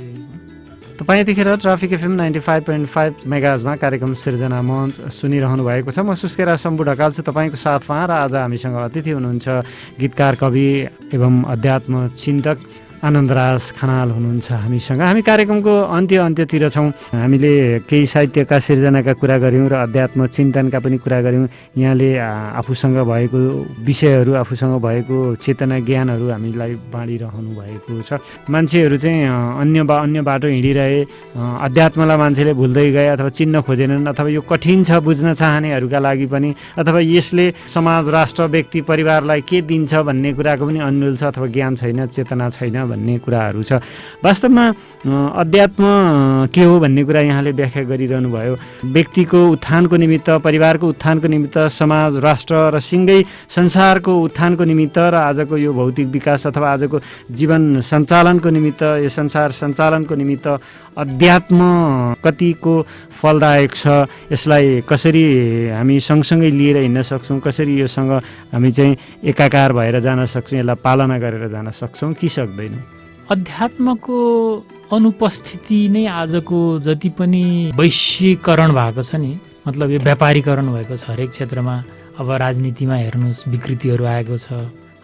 तपाईँ यतिखेर ट्राफिक एफएम 95.5 मेगाजमा कार्यक्रम सिर्जना मञ्च सुनिरहनु भएको छ। म सुस्केरा शम्भु ढकाल छु तपाईँको साथमा र आज हामीसँग अतिथि हुनुहुन्छ गीतकार, कवि एवं अध्यात्म चिन्तक आनन्दराज खनाल हुनुहुन्छ हामीसँग। हामी कार्यक्रमको अन्त्यतिर छौँ। हामीले केही साहित्यका सिर्जनाका कुरा गऱ्यौँ र अध्यात्म चिन्तनका पनि कुरा गऱ्यौँ। यहाँले आफूसँग भएको विषयहरू, आफूसँग भएको चेतना ज्ञानहरू हामीलाई बाँडिरहनु भएको छ। मान्छेहरू चाहिँ अन्य बाटो हिँडिरहे, अध्यात्मलाई मान्छेले भुल्दै गए अथवा चिन्न खोजेनन्, अथवा यो कठिन छ बुझ्न चाहनेहरूका लागि पनि, अथवा यसले समाज, राष्ट्र, व्यक्ति, परिवारलाई के दिन्छ भन्ने कुराको पनि अन्यल छ, अथवा ज्ञान छैन, चेतना छैन भन्ने कुराहरू छ। वास्तवमा अध्यात्म के हो भन्ने कुरा यहाँले व्याख्या गरिरहनु भयो। व्यक्तिको उत्थानको निमित्त, परिवारको उत्थानको निमित्त, समाज, राष्ट्र र सिँगै संसारको उत्थानको निमित्त र आजको यो भौतिक विकास अथवा आजको जीवन सञ्चालनको निमित्त, यो संसार सञ्चालनको निमित्त अध्यात्म कतिको फलदायक छ, यसलाई कसरी हामी सँगसँगै लिएर हिँड्न सक्छौँ, कसरी योसँग हामी चाहिँ एकाकार भएर जान सक्छौँ, यसलाई पालना गरेर जान सक्छौँ कि सक्दैनौँ। अध्यात्मको अनुपस्थिति नै आजको जति पनि वैश्वीकरण भएको छ नि, मतलब यो व्यापारीकरण भएको छ हरेक क्षेत्रमा। अब राजनीतिमा हेर्नुहोस् विकृतिहरू आएको छ,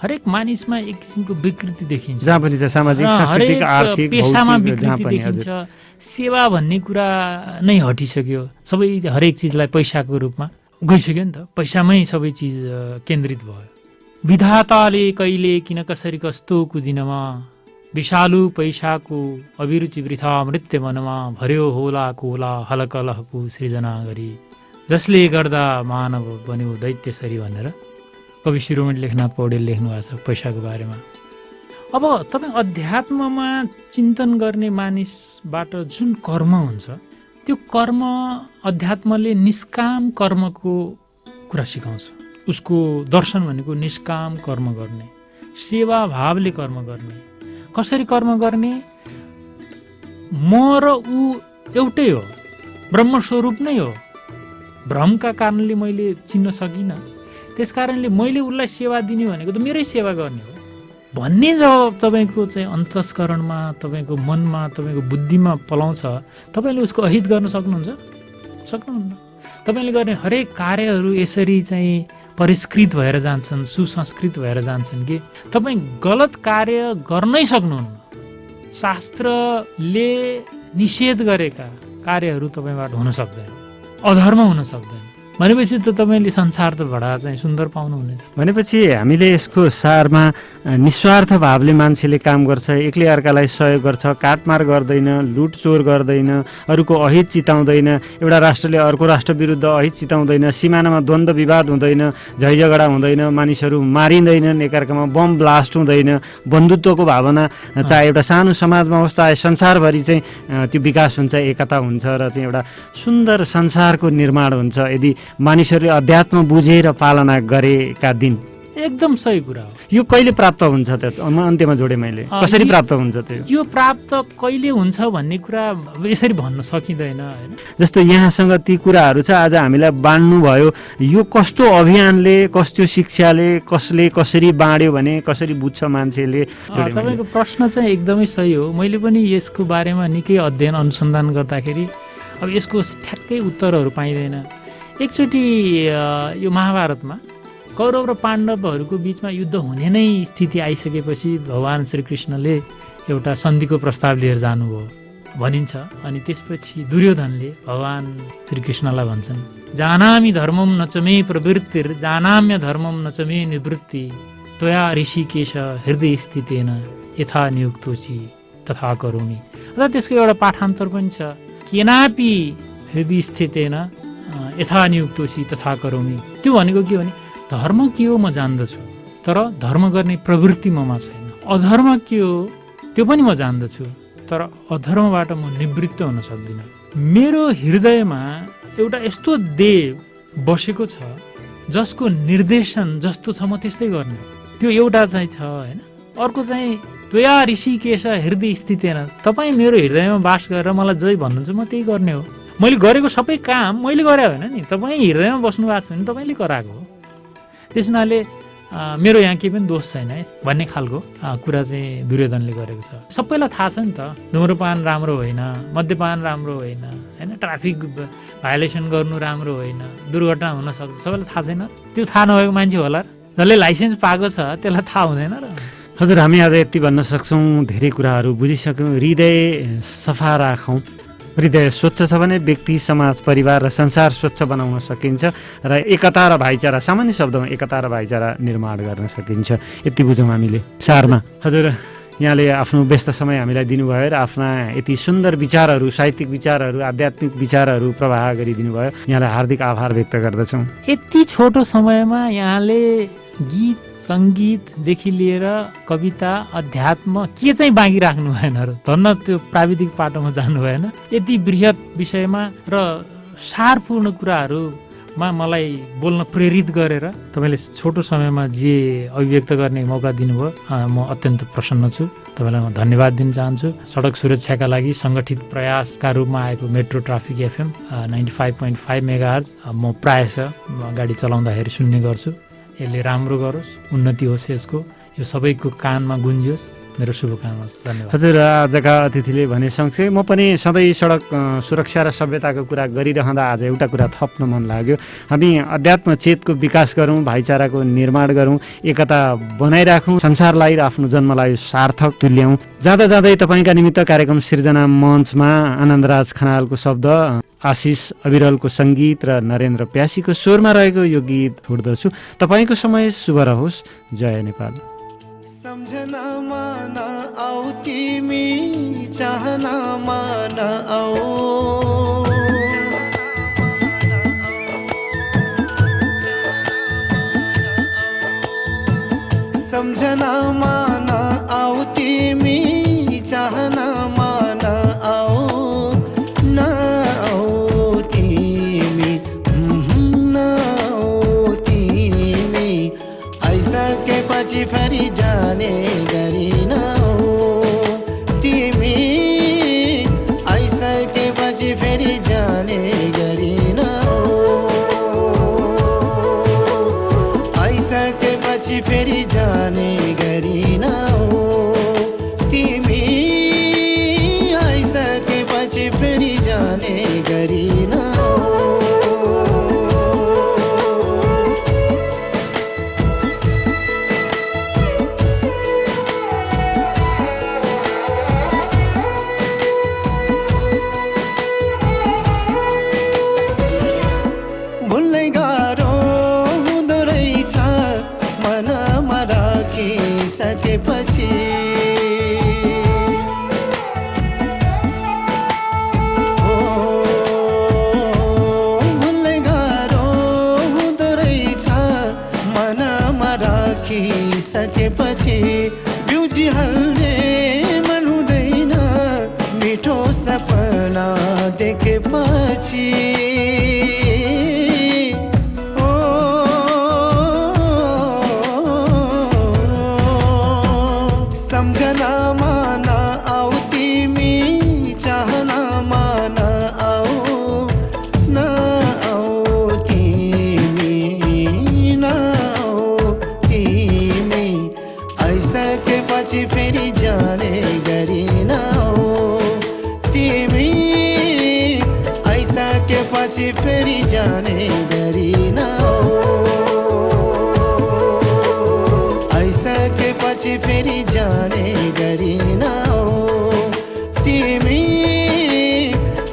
हरेक मानिसमा एक किसिमको विकृति देखिन्छ, जहाँ पनि छ सामाजिक, सांस्कृतिक, आर्थिक, पेसामा भौतिक, विकृति देखिन्छ। सेवा भन्ने कुरा नै हटिसक्यो, सबै हरेक चिजलाई पैसाको रूपमा गइसक्यो नि त, पैसामै सबै चिज केन्द्रित भयो। विधाताले कहिले किन कसरी कस्तो कुदिनमा, विषालु पैसाको अभिरुचि वृथा मृत्य मनमा, भर्यो होला कोला हलकलहको सृजना गरी, जसले गर्दा मानव बन्यो दैत्यसरी भनेर कवि शिरोमणि लेखनाथ पौडेल लेख्नु भएको छ पैसाको बारेमा। अब तपाईँ अध्यात्ममा चिन्तन गर्ने मानिसबाट जुन कर्म हुन्छ, त्यो कर्म अध्यात्मले निष्काम कर्मको कुरा सिकाउँछ। उसको दर्शन भनेको निष्काम कर्म गर्ने, सेवा भावले कर्म गर्ने। कसरी कर्म गर्ने? म र ऊ एउटै हो, ब्रह्मस्वरूप नै हो, भ्रमका कारणले मैले चिन्न सकिनँ, त्यस कारणले मैले उसलाई सेवा दिने भनेको त मेरै सेवा गर्ने हो भन्ने जब तपाईँको चाहिँ अन्तस्करणमा, तपाईँको मनमा, तपाईँको बुद्धिमा पलाउँछ, तपाईँले उसको अहित गर्न सक्नुहुन्छ? सक्नुहुन्न। तपाईँले गर्ने हरेक कार्यहरू यसरी चाहिँ परिष्कृत भएर जान्छन्, सुसंस्कृत भएर जान्छन् कि तपाईँ गलत कार्य गर्नै सक्नुहुन्न। शास्त्रले निषेध गरेका कार्यहरू तपाईँबाट हुन सक्दैन, अधर्म हुन सक्दैन। भनेपछि त तपाईँले संसार त बडा चाहिँ सुन्दर पाउनुहुनेछ। भनेपछि हामीले यसको सारमा निस्वार्थ भावले मान्छेले काम गर्छ, एकले अर्कालाई सहयोग गर्छ, काटमार गर्दैन, लुटचोर गर्दैन, अरूको अहित चिताउँदैन, एउटा राष्ट्रले अर्को राष्ट्र विरुद्ध अहित चिताउँदैन, सिमानामा द्वन्द्व विवाद हुँदैन, झैझगडा हुँदैन, मानिसहरू मारिँदैनन्, एकअर्कामा बम ब्लास्ट हुँदैन, बन्धुत्वको भावना चाहे एउटा सानो समाजमा होस् चाहे संसारभरि चाहिँ त्यो विकास हुन्छ, एकता हुन्छ र चाहिँ एउटा सुन्दर संसारको निर्माण हुन्छ यदि मानिसहरूले अध्यात्म बुझेर पालना गरेका दिन। एकदम सही कुरा हो। यो कहिले प्राप्त हुन्छ त? अन्त्यमा जोडे मैले, कसरी प्राप्त हुन्छ त्यो? यो प्राप्त कहिले हुन्छ भन्ने कुरा यसरी भन्न सकिँदैन हैन। जस्तो यहाँसँग ती कुराहरू छ, आज हामीलाई बाँड्नु भयो, यो कस्तो अभियानले, कस्तो शिक्षाले, कसले कसरी बाँड्यो भने कसरी बुझ्छ मान्छेले? तपाईँको प्रश्न चाहिँ एकदमै सही हो। मैले पनि यसको बारेमा निकै अध्ययन अनुसन्धान गर्दाखेरि अब यसको ठ्याक्कै उत्तरहरू पाइँदैन। एकचोटि यो महाभारतमा कौरव र पाण्डवहरूको बिचमा युद्ध हुने नै स्थिति आइसकेपछि भगवान् श्रीकृष्णले एउटा सन्धिको प्रस्ताव लिएर जानुभयो भनिन्छ। अनि त्यसपछि दुर्योधनले भगवान् श्रीकृष्णलाई भन्छन्, जानामि धर्मम नचमे प्रवृत्तिर जानाम्य धर्मम नचमे निवृत्ति त्वया ऋषिकेश हृदय स्थितेन यथा नियुक्तोसी तथा करोमि। र त्यसको एउटा पाठान्तर पनि छ, केनापि हृदय स्थितेन यथा नियुक्तोसी तथा करोमि। त्यो भनेको के भने धर्म के हो म जान्दछु, तर धर्म गर्ने प्रवृत्ति ममा छैन। अधर्म के हो त्यो पनि म जान्दछु, तर अधर्मबाट म निवृत्त हुन सक्दिनँ। मेरो हृदयमा एउटा यस्तो देव बसेको छ जसको निर्देशन जस्तो छ म त्यस्तै गर्ने, त्यो एउटा चाहिँ छ हैन। अर्को चाहिँ त्वया ऋषिकेश हृदय स्थितेन, तपाईँ मेरो हृदयमा बास गरेर मलाई जय भन्नुहुन्छ म त्यही गर्ने हो। मैले गरेको सबै काम मैले गरे होइन नि, तपाईँ हृदयमा बस्नु भएको छ भने तपाईँले गराएको हो। त्यस हुनाले मेरो यहाँ केही पनि दोष छैन है भन्ने खालको कुरा चाहिँ दुर्योधनले गरेको छ। सबैलाई थाहा छ नि त, धुम्रपान राम्रो होइन, मद्यपान राम्रो होइन, होइन, ट्राफिक भायोलेसन गर्नु राम्रो होइन, दुर्घटना हुन सक्छ, सबैलाई थाहा छैन। त्यो थाहा नभएको मान्छे होला र, जसले लाइसेन्स पाएको छ त्यसलाई थाहा हुँदैन र। हजुर, हामी आज यति भन्न सक्छौँ, धेरै कुराहरू बुझिसक्यौँ। हृदय सफा राखौँ, हृदय स्वच्छ छ भने व्यक्ति, समाज, परिवार र संसार स्वच्छ बनाउन सकिन्छ र एकता र भाइचारा, सामान्य शब्दमा एकता र भाइचारा निर्माण गर्न सकिन्छ। यति बुझौँ हामीले सारमा। हजुर, यहाँले आफ्नो व्यस्त समय हामीलाई दिनुभयो र आफ्ना यति सुन्दर विचारहरू, साहित्यिक विचारहरू, आध्यात्मिक विचारहरू प्रवाह गरिदिनु भयो। यहाँलाई हार्दिक आभार व्यक्त गर्दछौँ। यति छोटो समयमा यहाँले गीत सङ्गीतदेखि लिएर कविता, अध्यात्म के चाहिँ बाँकी राख्नु भएन र, धन्न त्यो प्राविधिक पाटोमा जानु भएन। यति बृहत विषयमा र सारपूर्ण कुराहरूमा मलाई बोल्न प्रेरित गरेर तपाईँले छोटो समयमा जे अभिव्यक्त गर्ने मौका दिनुभयो, म अत्यन्त प्रसन्न छु। तपाईँलाई म धन्यवाद दिन चाहन्छु। सडक सुरक्षाका लागि सङ्गठित प्रयासका रूपमा आएको मेट्रो ट्राफिक एफएम 95.5 मेगाहर्ज म प्रायः गाडी चलाउँदाखेरि सुन्ने गर्छु। यसले राम्रो गरोस्, उन्नति होस्, यसको यो सबैको कानमा गुन्जियोस्, मेरो शुभकामना छ। धन्यवाद। हजुर, आजका अतिथिले भने सँगसँगै म पनि सधैँ सडक सुरक्षा र सभ्यताको कुरा गरिरहँदा आज एउटा कुरा थप्न मन लाग्यो। हामी अध्यात्म चेतको विकास गरौँ, भाइचाराको निर्माण गरौँ, एकता बनाइराखौँ, संसारलाई र आफ्नो जन्मलाई सार्थक तुल्याउँ। जाँदा जाँदै तपाईँका निमित्त कार्यक्रम सिर्जना मञ्चमा आनन्दराज खनालको शब्द, आशिष अविरलको सङ्गीत र नरेन्द्र प्यासीको स्वरमा रहेको यो गीत छोड्दछु। तपाईँको समय शुभ रहोस्। जय नेपाल। सम्झनामा नआऊ तिमी, चाहनामा नआऊ, सम्झनामा नआऊ तिमी, चाहनामा नआऊ, नआऊ तिमी, नआऊ तिमी, आइसकेपछि फेरि जाने गरी नआऊ तिमी, आइसकेपछि फेरि जाने गरी नआऊ, आइसकेपछि फेरि जाने गरी नआऊ तिमी, आइसकेपछि फेरि जाने गरी नआऊ। भुल्नै गाह्रो हुँदो रहेछ मनमा राखिसकेपछि, हो भुल्नै गाह्रो हुँदो रहेछ मनमा राखिसकेपछि, बिउजिहाल्ने मन हुँदैन मिठो सपना देखेपछि, सम्झनामा नआऊ तिमी, चाहनामा नआऊ, नआऊ तिमी, नआऊ तिमी, आइसकेपछि फेरि जाने गरी नआऊ तिमी, आइसकेपछि फेरि जाने गरी नआऊ, आइसकेपछि फेरि जाने गरी नआऊ तिमी,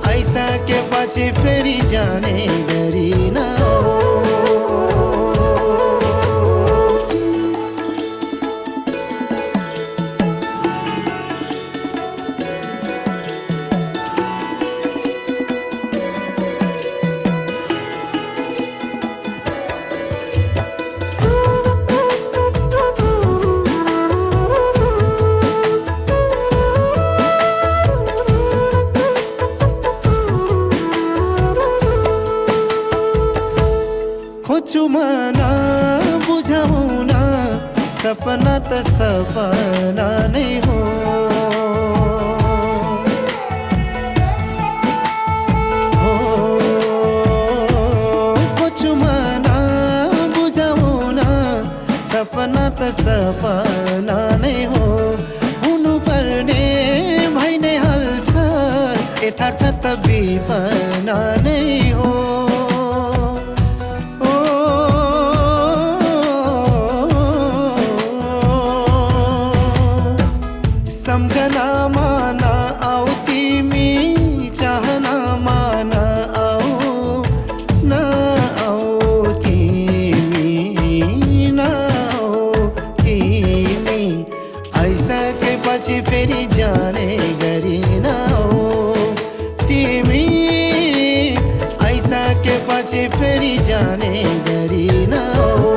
आइसकेपछि फेरि जाने गरी नआऊ। खोज्छु मन बुझाउन, सपना त सपना नै हो, खोज्छु मन बुझाउन, सपना त सपना नै हो, हुनुपर्ने भइ नै हाल्छ, यथार्थ त विपना नै हो। सम्झनामा नआऊ तिमी, चाहनामा नआऊ, नआऊ तिमी, नआऊ तिमी, आइसकेपछि फेरि जाने गरी नआऊ तिमी, आइसकेपछि फेरि जाने गरी नआऊ,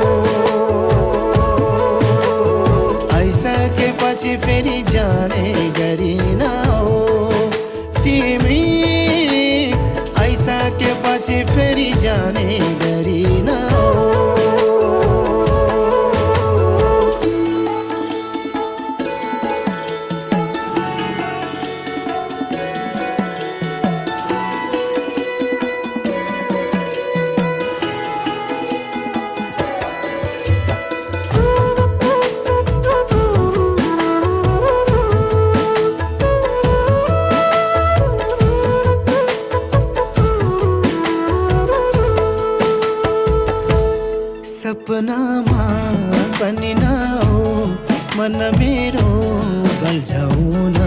आइसकेपछि फेरि जाने गरी नआऊ तिमी, आइसकेपछि फेरि जाने गरी नआऊ। सपनामा पनि नआऊ, मन मेरो बल्झाउन,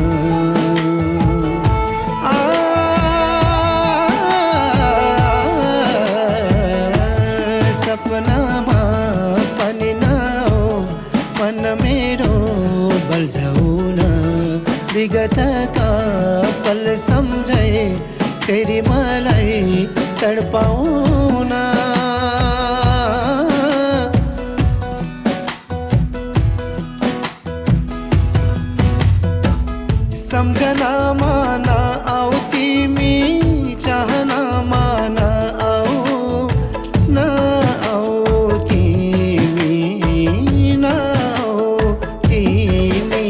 सपनामा पनि नआऊ, मन मेरो बल्झाउन, विगतका पल सम्झै फेरि मलाई तडपाउन। सम्झनामा नआऊ तिमी, चाहनामा नआऊ, नआऊ तिमी, नआऊ तिमी,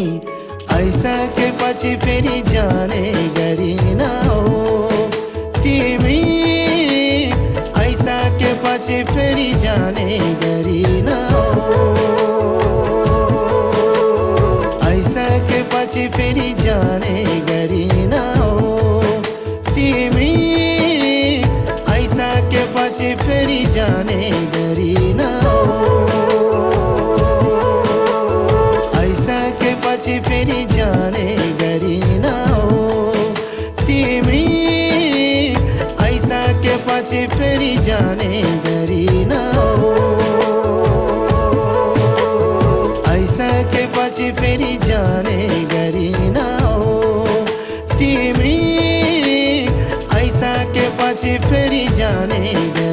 आइसकेपछि फेरि जाने गरी नआऊ तिमी, आइसकेपछि फेरि जाने गरी नआऊ, आइसकेपछि फेरि जाने गरी नआऊ तिमी, आइसकेपछि फेरि जाने गरी नआऊ, आइसकेपछि फेरि जाने गरी नआऊ तिमी, आइसकेपछि फेरि जाने गरी नआऊ, आइसकेपछि फेरि जाने गरी नआऊ तिमी, आइसकेपछि फेरि जाने गरी